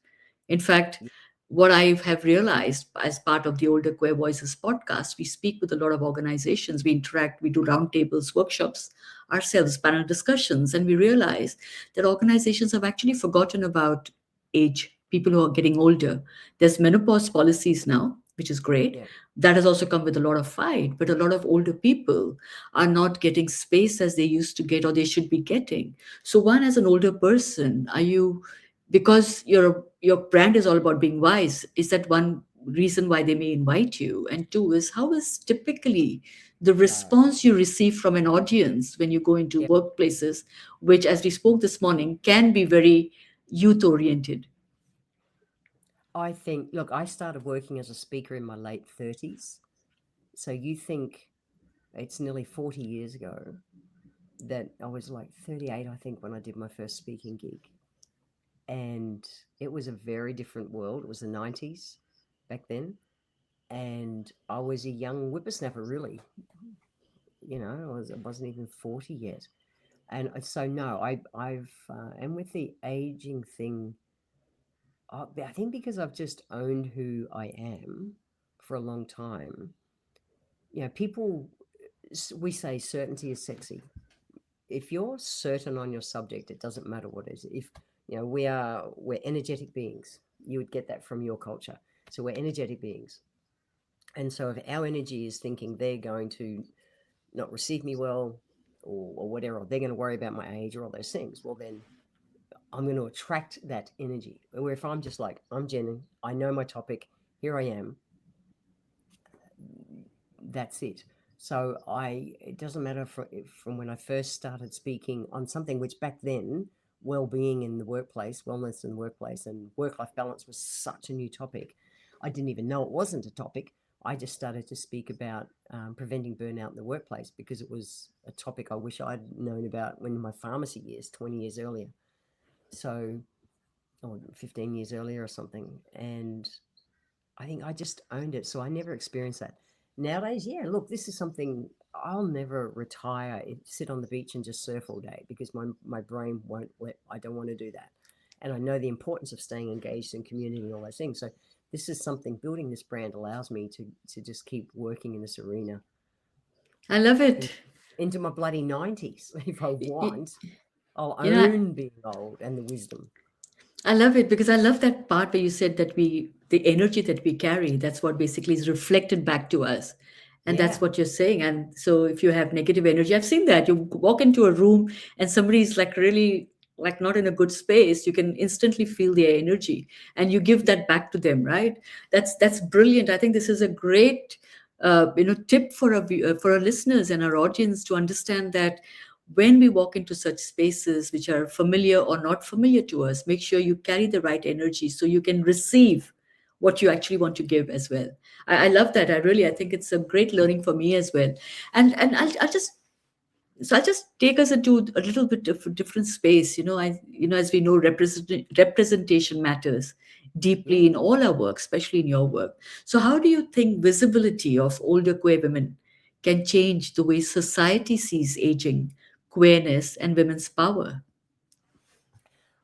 [SPEAKER 1] In fact,
[SPEAKER 2] y-
[SPEAKER 1] what I have realized as part of the Older Queer Voices podcast, we speak with a lot of organizations, we interact, we do roundtables, workshops ourselves, panel discussions, and we realize that organizations have actually forgotten about age, people who are getting older. There's menopause policies now, which is great.
[SPEAKER 2] yeah.
[SPEAKER 1] That has also come with a lot of fight, but a lot of older people are not getting space as they used to get or they should be getting. So, one, as an older person, are you, because your brand is all about being wise, is that one reason why they may invite you? And two is, how is typically the
[SPEAKER 2] Uh,
[SPEAKER 1] response you receive from an audience when you go into
[SPEAKER 2] yeah.
[SPEAKER 1] workplaces, which, as we spoke this morning, can be very youth oriented?
[SPEAKER 2] I think, look, I started working as a speaker in my late 30s. So you think it's nearly 40 years ago that I was like 38, I think, when I did my first speaking gig. And it was a very different world. It was the 90s back then. And I was a young whippersnapper, really. I wasn't even 40 yet. And so, no, and with the aging thing, I think because I've just owned who I am for a long time, people we say certainty is sexy. If you're certain on your subject, it doesn't matter what it is. If we're energetic beings. You would get that from your culture. So we're energetic beings. And so if our energy is thinking they're going to not receive me well, or whatever, or they're going to worry about my age or all those things, well, then I'm going to attract that energy. Where if I'm just like, I'm Jen, I know my topic, here I am, that's it. So it doesn't matter from when I first started speaking on something which back then, well-being in the workplace, wellness in the workplace, and work-life balance was such a new topic. I didn't even know it wasn't a topic. I just started to speak about preventing burnout in the workplace because it was a topic I wish I'd known about when in my pharmacy years, 20 years earlier. So, or 15 years earlier or something. And I think I just owned it. So I never experienced that. Nowadays, yeah, look, this is something I'll never retire, sit on the beach and just surf all day because my brain won't I don't want to do that. And I know the importance of staying engaged in community and all those things. So this is something, building this brand allows me to just keep working in this arena
[SPEAKER 1] I love
[SPEAKER 2] in,
[SPEAKER 1] it.
[SPEAKER 2] into my bloody 90s. If I
[SPEAKER 1] Y- y-
[SPEAKER 2] want, I'll
[SPEAKER 1] You know,
[SPEAKER 2] own being old and the wisdom.
[SPEAKER 1] I love it because I love that part where you said that the energy that we carry, that's what basically is reflected back to us. And that's
[SPEAKER 2] Yeah.
[SPEAKER 1] what you're saying. And so if you have negative energy, I've seen that. You walk into a room and somebody's like really like not in a good space, you can instantly feel their energy and you give that back to them, right? That's brilliant. I think this is a great tip for for our listeners and our audience to understand that when we walk into such spaces which are familiar or not familiar to us, make sure you carry the right energy so you can receive what you actually want to give as well. I love that. I think it's a great learning for me as well. And I'll just take us into a little bit of a different space. As we know, representation matters deeply
[SPEAKER 2] Yeah.
[SPEAKER 1] in all our work, especially in your work. So, how do you think visibility of older queer women can change the way society sees aging, queerness, and women's power?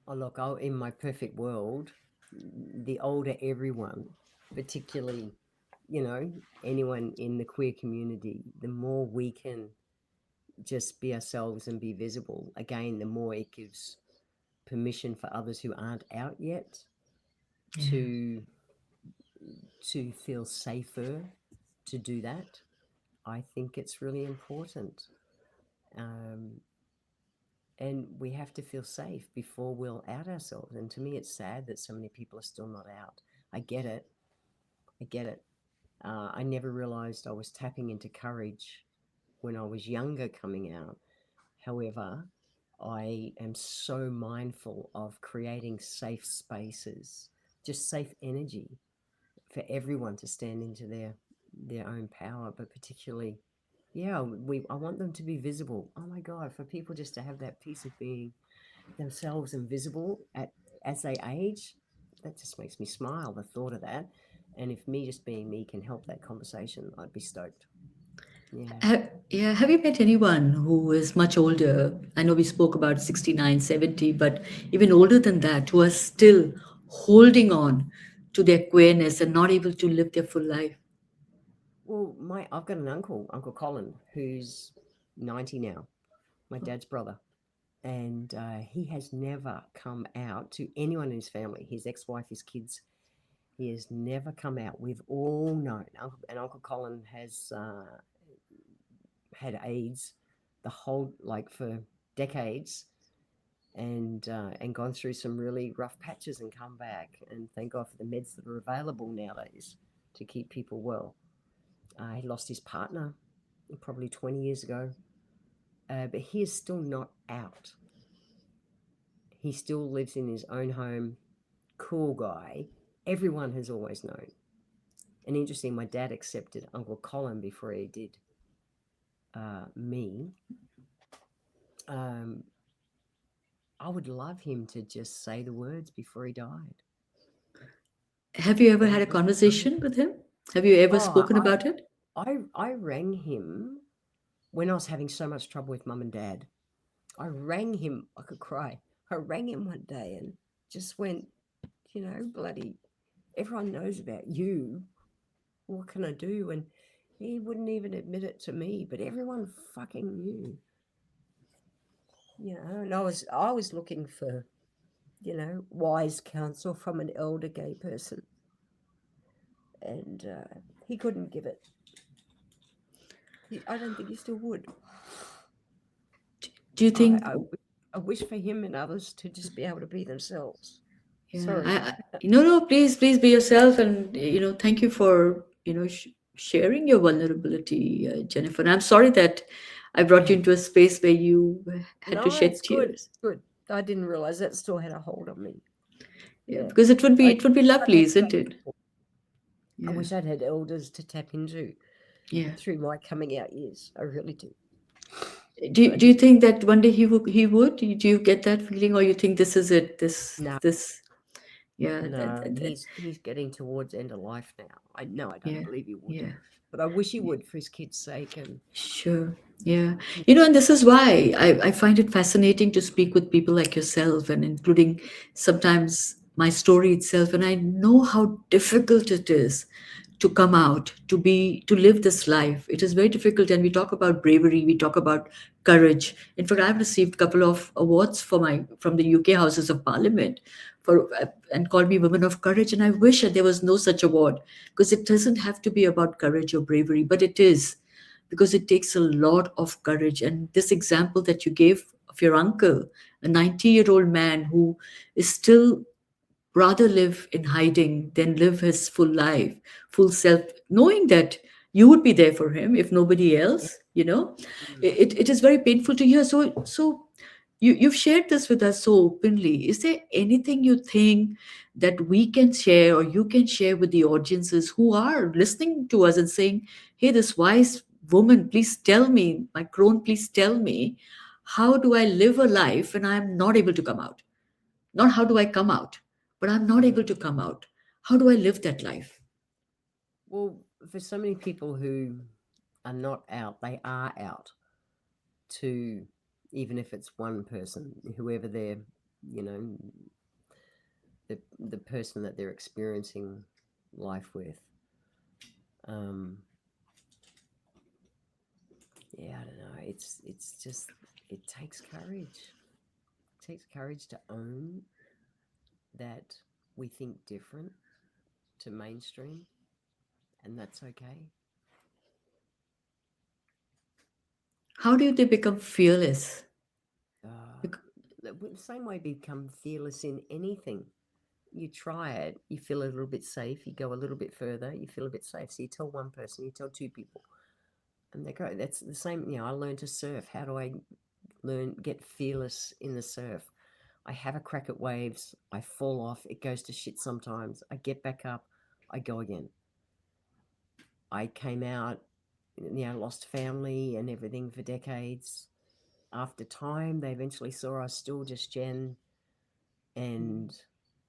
[SPEAKER 2] Oh, look, in my perfect world, the older everyone, particularly, anyone in the queer community, the more we can just be ourselves and be visible. Again, the more it gives permission for others who aren't out yet
[SPEAKER 1] Yeah.
[SPEAKER 2] to feel safer to do that. I think it's really important. Um, and we have to feel safe before we'll out ourselves. And to me, it's sad that so many people are still not out. I get it. I get it. I never realized I was tapping into courage when I was younger coming out. However, I am so mindful of creating safe spaces, just safe energy for everyone to stand into their own power, but particularly, yeah, I want them to be visible. Oh my God, for people just to have that piece of being themselves invisible as they age, that just makes me smile, the thought of that. And if me just being me can help that conversation, I'd be stoked. Yeah.
[SPEAKER 1] Yeah, have you met anyone who is much older? I know we spoke about 69, 70, but even older than that, who are still holding on to their queerness and not able to live their full life?
[SPEAKER 2] Well, I've got an Uncle Colin, who's 90 now, my dad's brother. And he has never come out to anyone in his family, his ex-wife, his kids. He has never come out. We've all known, and Uncle Colin has had AIDS the whole, like, for decades, and gone through some really rough patches and come back. And thank God for the meds that are available nowadays to keep people well. He lost his partner probably 20 years ago, but he is still not out. He still lives in his own home. Cool guy. Everyone has always known. And interesting, my dad accepted Uncle Colin before he did me. Um, I would love him to just say the words before he died.
[SPEAKER 1] Have you ever
[SPEAKER 2] But he
[SPEAKER 1] had a
[SPEAKER 2] just,
[SPEAKER 1] conversation with him? Have you ever
[SPEAKER 2] oh,
[SPEAKER 1] spoken about it?
[SPEAKER 2] I rang him when I was having so much trouble with mum and dad. I rang him, I could cry. I rang him one day and just went, bloody, everyone knows about you. What can I do? And He wouldn't even admit it to me, but everyone fucking knew. And I was looking for, wise counsel from an elder gay person, and he couldn't give it. I don't think he still would.
[SPEAKER 1] Do you
[SPEAKER 2] I,
[SPEAKER 1] think?
[SPEAKER 2] I, I wish for him and others to just be able to be themselves.
[SPEAKER 1] Yeah,
[SPEAKER 2] Sorry.
[SPEAKER 1] no, no, please be yourself, and thank you for sharing your vulnerability, Jennifer. And I'm sorry that I brought you
[SPEAKER 2] Yeah.
[SPEAKER 1] into a space where you had to
[SPEAKER 2] No,
[SPEAKER 1] shed
[SPEAKER 2] it's good.
[SPEAKER 1] tears.
[SPEAKER 2] Good. I didn't realize that still had a hold on me.
[SPEAKER 1] Yeah,
[SPEAKER 2] Yeah.
[SPEAKER 1] because it would be
[SPEAKER 2] I
[SPEAKER 1] it would be
[SPEAKER 2] wish I'd
[SPEAKER 1] lovely,
[SPEAKER 2] had
[SPEAKER 1] isn't
[SPEAKER 2] great
[SPEAKER 1] it?
[SPEAKER 2] people. I
[SPEAKER 1] Yeah,
[SPEAKER 2] wish I'd had elders to tap into
[SPEAKER 1] yeah.
[SPEAKER 2] through my coming out years. I really do.
[SPEAKER 1] Do
[SPEAKER 2] I
[SPEAKER 1] you
[SPEAKER 2] do.
[SPEAKER 1] think that one day he would? Do you get that feeling, or you think this is it?
[SPEAKER 2] No,
[SPEAKER 1] Yeah,
[SPEAKER 2] no, he's getting towards end of life now. I no, I don't
[SPEAKER 1] yeah,
[SPEAKER 2] believe he would,
[SPEAKER 1] yeah.
[SPEAKER 2] but I wish he would for his kids' sake. And
[SPEAKER 1] Sure. Yeah.
[SPEAKER 2] yeah,
[SPEAKER 1] And this is why I find it fascinating to speak with people like yourself, and including sometimes my story itself. And I know how difficult it is to come out, to live this life. It is very difficult. And we talk about bravery, we talk about courage. In fact, I've received a couple of awards from the UK Houses of Parliament and called me Women of Courage. And I wish that there was no such award, because it doesn't have to be about courage or bravery, but it is, because it takes a lot of courage. And this example that you gave of your uncle, a 90-year-old man who is still rather live in hiding than live his full life, full self, knowing that you would be there for him if nobody
[SPEAKER 2] yeah.
[SPEAKER 1] else,
[SPEAKER 2] Mm.
[SPEAKER 1] it is very painful to hear. So you've shared this with us so openly. Is there anything you think that we can share, or you can share with the audiences who are listening to us and saying, hey, this wise woman, please tell me, my crone, please tell me, how do I live a life when I'm not able to come out? Not how do I come out, but I'm not able
[SPEAKER 2] Mm.
[SPEAKER 1] to come out. How do I live that life?
[SPEAKER 2] Well, for so many people who are not out, they are out to, even if it's one person, whoever they're, you know, the person that they're experiencing life with. Um, yeah, I don't know. It's just it takes courage. It takes courage to own that we think different to mainstream, and that's okay.
[SPEAKER 1] How do they become fearless?
[SPEAKER 2] Uh,
[SPEAKER 1] Bec-
[SPEAKER 2] the same way become fearless in anything. You try it, you feel a little bit safe, you go a little bit further, you feel a bit safe. So you tell one person, you tell two people, and they go. That's the same. I learned to surf. How do I get fearless in the surf? I have a crack at waves, I fall off, it goes to shit sometimes. I get back up, I go again. I came out, lost family and everything for decades. After time, they eventually saw I was still just Jen. And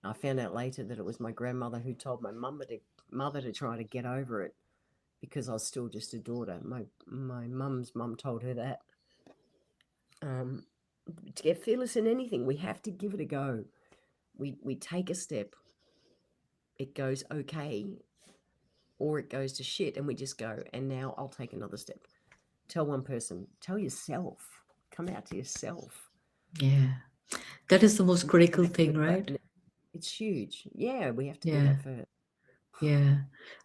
[SPEAKER 2] I found out later that it was my grandmother who told my mother to try to get over it because I was still just a daughter. My mum's mum told her that. Um, to get fearless in anything, we have to give it a go. We take a step, it goes okay, or it goes to shit, and we just go. And now I'll take another step. Tell one person. Tell yourself. Come out to yourself.
[SPEAKER 1] yeah, that is the most
[SPEAKER 2] And
[SPEAKER 1] critical
[SPEAKER 2] connect
[SPEAKER 1] thing,
[SPEAKER 2] with that.
[SPEAKER 1] right?
[SPEAKER 2] And it's huge. Yeah, we have to do
[SPEAKER 1] Yeah.
[SPEAKER 2] that first.
[SPEAKER 1] Yeah,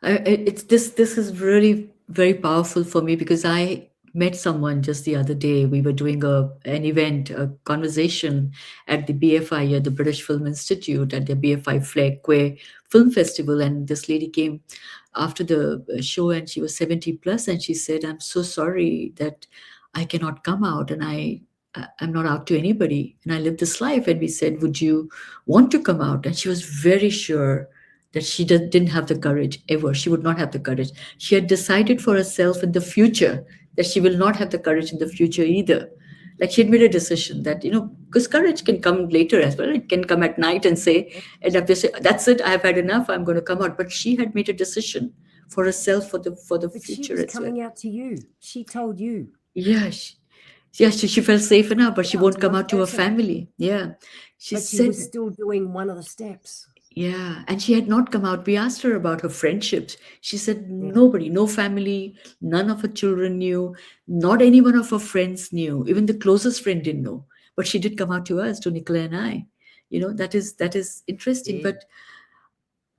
[SPEAKER 1] it's this is really very powerful for me, because I met someone just the other day. We were doing an event, a conversation at the BFI, at the British Film Institute, at the BFI Flag Queer Film Festival, and this lady came after the show, and she was 70 plus, and she said, "I'm so sorry that I cannot come out, and I'm not out to anybody, and I live this life." And we said, "Would you want to come out?" And she was very sure that she didn't have the courage ever. She would not have the courage. She had decided for herself in the future that she will not have the courage in the future either. Like, she had made a decision that, because courage can come later as well. It can come at night and say,
[SPEAKER 2] Yeah.
[SPEAKER 1] and have to say, that's it, I've had enough, I'm going to come out. But she had made a decision for herself, for the
[SPEAKER 2] But she
[SPEAKER 1] future
[SPEAKER 2] was
[SPEAKER 1] as well.
[SPEAKER 2] coming out to you. She told you.
[SPEAKER 1] Yeah, she felt safe enough, but she
[SPEAKER 2] Yeah, it's
[SPEAKER 1] won't come
[SPEAKER 2] one
[SPEAKER 1] out to her
[SPEAKER 2] person.
[SPEAKER 1] family. Yeah. She
[SPEAKER 2] But she was
[SPEAKER 1] said,
[SPEAKER 2] still doing one of the steps.
[SPEAKER 1] Yeah, and she had not come out. We asked her about her friendships. She said
[SPEAKER 2] Yeah,
[SPEAKER 1] nobody, no family, none of her children knew, not any one of her friends knew. Even the closest friend didn't know. But she did come out to us, to Nicola and I. That is interesting.
[SPEAKER 2] did.
[SPEAKER 1] But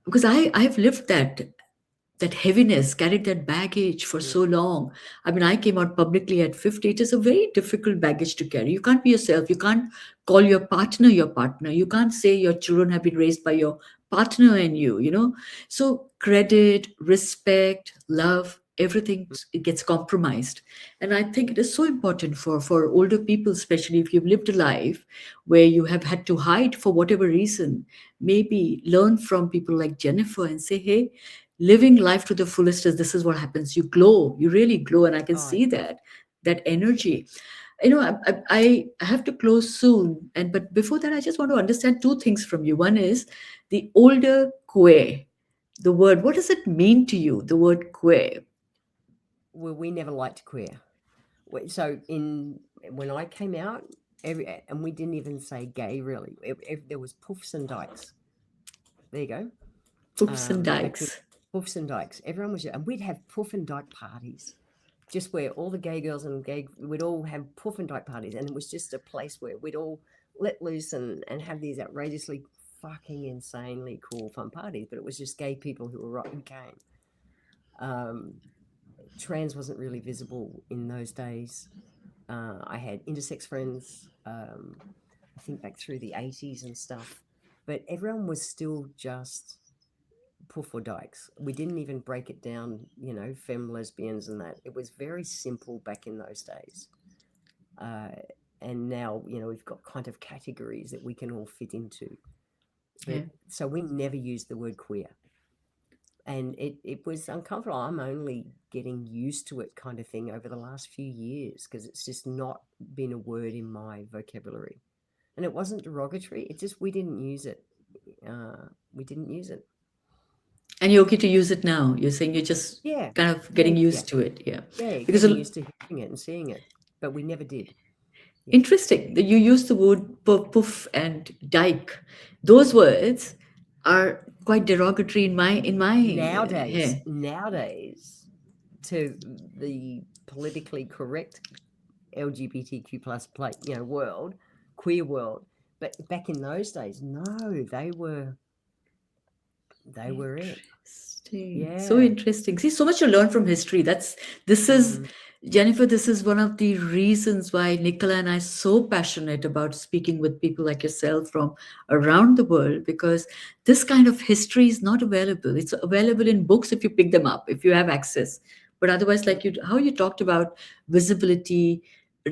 [SPEAKER 1] because I've lived that heaviness, carried that baggage for
[SPEAKER 2] Mm.
[SPEAKER 1] so long. I mean, I came out publicly at 50. It is a very difficult baggage to carry. You can't be yourself. You can't call your partner. You can't say your children have been raised by your partner and you. So credit, respect, love, everything
[SPEAKER 2] Mm.
[SPEAKER 1] it gets compromised. And I think
[SPEAKER 2] Yeah.
[SPEAKER 1] it is so important for older people, especially if you've lived a life where you have had to hide for whatever reason, maybe learn from people like Jennifer and say, hey, living life to the fullest is this is what happens. You glow, you really glow, and I can
[SPEAKER 2] Oh,
[SPEAKER 1] see that energy. I have to close soon, and but before that, I just want to understand two things from you. One is the older queer, the word. What does it mean to you? The word queer.
[SPEAKER 2] well, we never liked queer. So in when I came out, and we didn't even say gay really. There was puffs and dykes. There you go.
[SPEAKER 1] Hoops and
[SPEAKER 2] Back then,
[SPEAKER 1] dykes.
[SPEAKER 2] puffs and dykes. Everyone was, and we'd have puff and dyke parties, just where all the gay girls and gay, we'd all have puff and dyke parties, and it was just a place where we'd all let loose and have these outrageously fucking insanely cool fun parties. But it was just gay people who came. Um, Trans wasn't really visible in those days. I had intersex friends. I think back through the 80s and stuff, but everyone was still just puff or dykes. We didn't even break it down, femme, lesbians, and that. It was very simple back in those days. Uh, and now, we've got kind of categories that we can all fit into.
[SPEAKER 1] Yeah.
[SPEAKER 2] But so we never used the word queer. And it was uncomfortable. I'm only getting used to it, kind of thing, over the last few years because it's just not been a word in my vocabulary. And it wasn't derogatory. It just we didn't use it. We didn't use it.
[SPEAKER 1] And you're okay to use it now. You're saying you're just
[SPEAKER 2] Yeah,
[SPEAKER 1] kind of
[SPEAKER 2] yeah,
[SPEAKER 1] getting
[SPEAKER 2] yeah,
[SPEAKER 1] used to it. Yeah.
[SPEAKER 2] yeah.
[SPEAKER 1] Because
[SPEAKER 2] Getting used to hearing it and seeing it, but we never did. Yeah.
[SPEAKER 1] interesting that you use the word poof and dyke. Those words are quite derogatory in my
[SPEAKER 2] Nowadays,
[SPEAKER 1] hair.
[SPEAKER 2] nowadays, to the politically correct LGBTQ plus world, queer world, but back in those days, no, they were it.
[SPEAKER 1] Interesting. So
[SPEAKER 2] Yeah.
[SPEAKER 1] interesting. See, so much to learn from history. This is
[SPEAKER 2] Mm,
[SPEAKER 1] Jennifer, this is one of the reasons why Nicola and I are so passionate about speaking with people like yourself from around the world, because this kind of history is not available. It's available in books if you pick them up, if you have access. But otherwise,
[SPEAKER 2] mm,
[SPEAKER 1] like how you talked about visibility,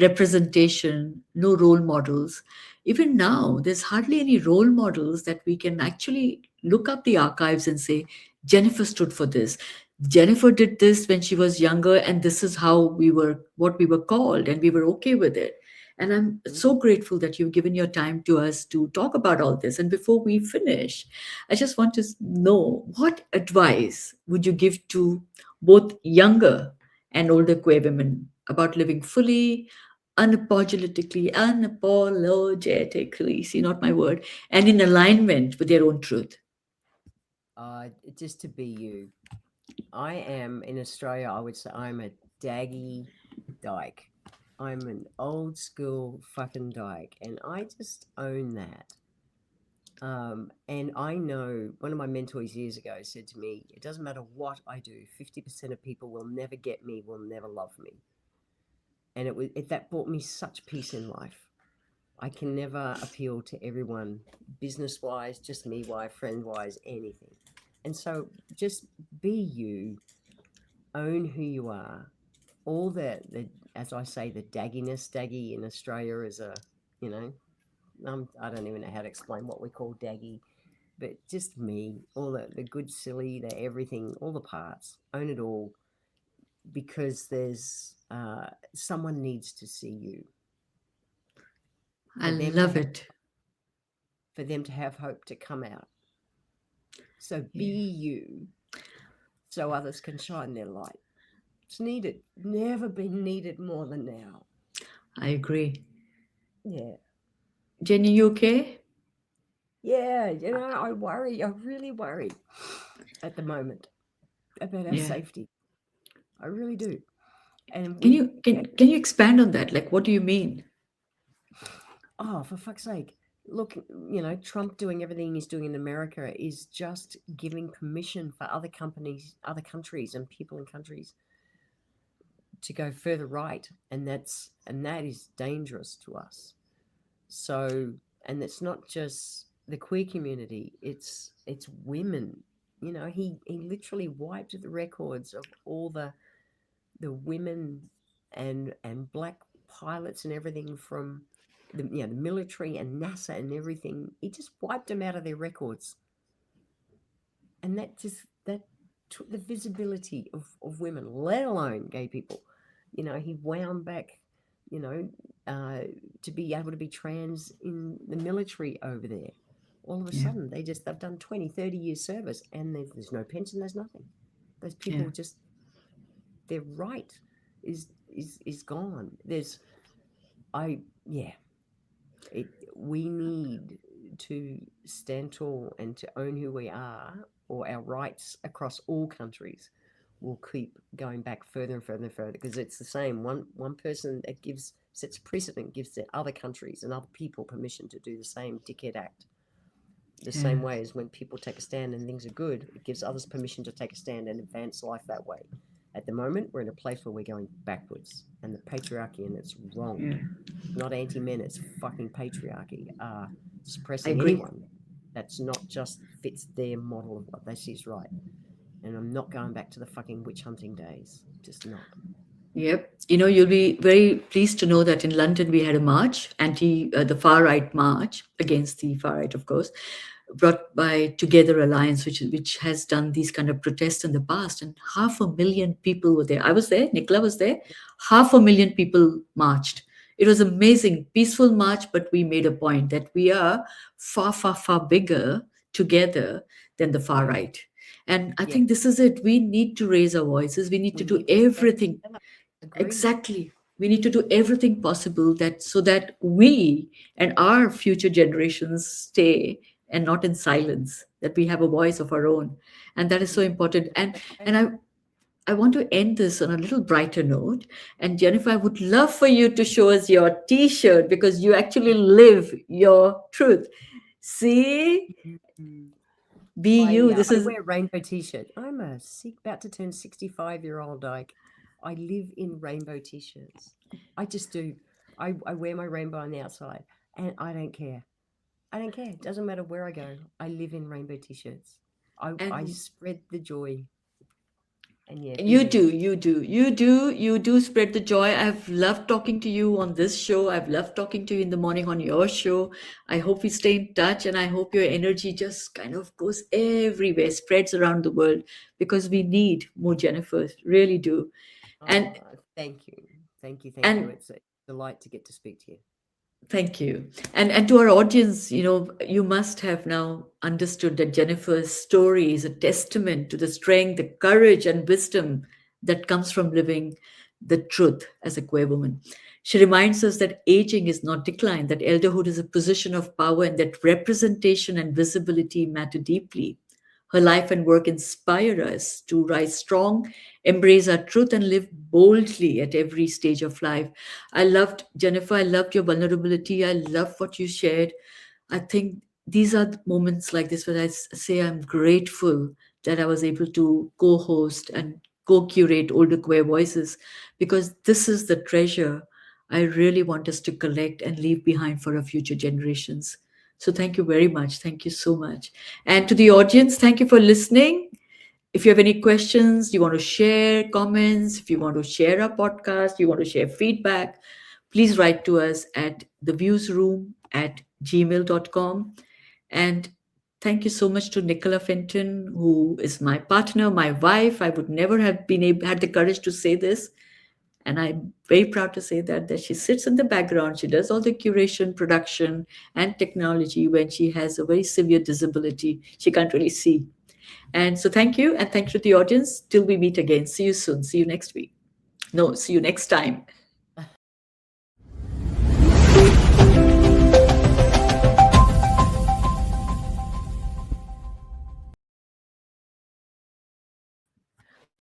[SPEAKER 1] representation, no role models. Even now, there's hardly any role models that we can actually look up the archives and say, Jennifer stood for this. Jennifer did this when she was younger, and this is how what we were called, and we were okay with it. And I'm
[SPEAKER 2] mm.
[SPEAKER 1] so grateful that you've given your time to us to talk about all this. And before we finish, I just want to know, what advice would you give to both younger and older queer women about living fully, unapologetically, see, not my word, and in alignment with their own truth?
[SPEAKER 2] Just to be you. I am in Australia. I would say I'm a daggy dyke. I'm an old school fucking dyke, and I just own that. And I know one of my mentors years ago said to me, "It doesn't matter what I do. 50% of people will never get me, will never love me." And that brought me such peace in life. I can never appeal to everyone, business wise, just me wise, friend wise, anything. And so, just be you, own who you are. All the as I say, the dagginess. Daggy in Australia is you know, I don't even know how to explain what we call daggy, but just me, all the good, silly, the everything, all the parts, own it all, because there's someone needs to see you
[SPEAKER 1] I
[SPEAKER 2] for them to
[SPEAKER 1] love
[SPEAKER 2] have
[SPEAKER 1] it.
[SPEAKER 2] hope to come out. So be
[SPEAKER 1] Yeah,
[SPEAKER 2] you, so others can shine their light. It's needed. Never been needed more than now.
[SPEAKER 1] I agree.
[SPEAKER 2] Yeah.
[SPEAKER 1] Jenny, you okay?
[SPEAKER 2] Yeah, I really worry at the moment about our
[SPEAKER 1] Yeah.
[SPEAKER 2] safety. I really do. And
[SPEAKER 1] Can
[SPEAKER 2] we,
[SPEAKER 1] you can you expand on that? Like, what do you mean?
[SPEAKER 2] oh, for fuck's sake. Look, Trump doing everything he's doing in America is just giving permission for other companies, other countries, and people in countries to go further right. And that is dangerous to us. So, and it's not just the queer community, it's women. He literally wiped the records of all the women and black pilots and everything from the military and NASA and everything. He just wiped them out of their records, and that took the visibility of women, let alone gay people. He wound back, you know, uh, to be able to be trans in the military over there. All of a
[SPEAKER 1] Yeah.
[SPEAKER 2] sudden, they've done 20, 30 years service, and there's no pension, there's nothing. Those
[SPEAKER 1] Yeah.
[SPEAKER 2] people just, their right is gone. Yeah, it we need to stand tall and to own who we are, or our rights across all countries will keep going back further and further and further, because it's the same. One person that gives sets precedent gives the other countries and other people permission to do the same dickhead act. The
[SPEAKER 1] Yeah.
[SPEAKER 2] same way as when people take a stand and things are good, it gives others permission to take a stand and advance life that way. At the moment, we're in a place where we're going backwards, and the patriarchy, and it's wrong.
[SPEAKER 1] Yeah.
[SPEAKER 2] It's not anti-men, it's fucking patriarchy,
[SPEAKER 1] I
[SPEAKER 2] suppressing
[SPEAKER 1] agree.
[SPEAKER 2] anyone that's not just fits their model of what they see is right. And I'm not going back to the fucking witch hunting days. Just not.
[SPEAKER 1] Yep. You'll be very pleased to know that in London we had a march, the far right march against the far right, of course, brought by Together Alliance, which has done these kind of protests in the past, and 500,000 people were there. I was there. Nicola was there. 500,000 people marched. It was amazing, peaceful march, but we made a point that we are far, far, far bigger together than the far
[SPEAKER 2] Yeah,
[SPEAKER 1] right. And I
[SPEAKER 2] yeah.
[SPEAKER 1] think this is it. We need to raise our voices. We need to
[SPEAKER 2] We
[SPEAKER 1] do
[SPEAKER 2] need to stand
[SPEAKER 1] everything.
[SPEAKER 2] up. Agreed.
[SPEAKER 1] Exactly. We need to do everything possible that so that we and our future generations stay and not in silence, that we have a voice of our own. And that is so
[SPEAKER 2] Yeah.
[SPEAKER 1] important. And
[SPEAKER 2] That's right.
[SPEAKER 1] and I want to end this on a little brighter note. And Jennifer, I would love for you to show us your t-shirt because you actually live your truth. See?
[SPEAKER 2] Mhm.
[SPEAKER 1] Be you. This
[SPEAKER 2] I
[SPEAKER 1] is
[SPEAKER 2] wear rainbow t-shirt. I'm about to turn 65-year-old. Like, I live in rainbow t-shirts. I just do. I wear my rainbow on the outside, and I don't care. I don't care. It doesn't matter where I go. I live in rainbow t-shirts. I
[SPEAKER 1] and
[SPEAKER 2] spread the joy. And yeah, be
[SPEAKER 1] you
[SPEAKER 2] you.
[SPEAKER 1] do, you do spread the joy. I've loved talking to you on this show. I've loved talking to you in the morning on your show. I hope we stay in touch and I hope your energy just kind of goes everywhere, spreads around the world because we need more Jennifers, really do. And
[SPEAKER 2] Oh, thank you. Thank you. Thank you.
[SPEAKER 1] and
[SPEAKER 2] It's a delight to get to speak to you.
[SPEAKER 1] thank you. And to our audience, you must have now understood that Jennifer's story is a testament to the strength, the courage, and wisdom that comes from living the truth as a queer woman. She reminds us that aging is not decline, that elderhood is a position of power, and that representation and visibility matter deeply. Her life and work inspire us to rise strong, embrace our truth, and live boldly at every stage of life. I loved, Jennifer, I loved your vulnerability. I love what you shared. I think these are the moments like this where say I'm grateful that I was able to co host and co curate Older Queer Voices because this is the treasure I really want us to collect and leave behind for our future generations. So thank you very much. Thank you so much. And to the audience, thank you for listening. If you have any questions, you want to share comments, if you want to share our podcast, you want to share feedback, please write to us at theviewsroom@gmail.com. And thank you so much to Nicola Fenton, who is my partner, my wife. I would never have been able, had the courage to say this. And I'm very proud to say that she sits in the background. She does all the curation, production, and technology when she has a very severe disability. She can't really see. And so thank you. And thank you to the audience. Till we meet again. See you soon. See you next week. No, see you next time.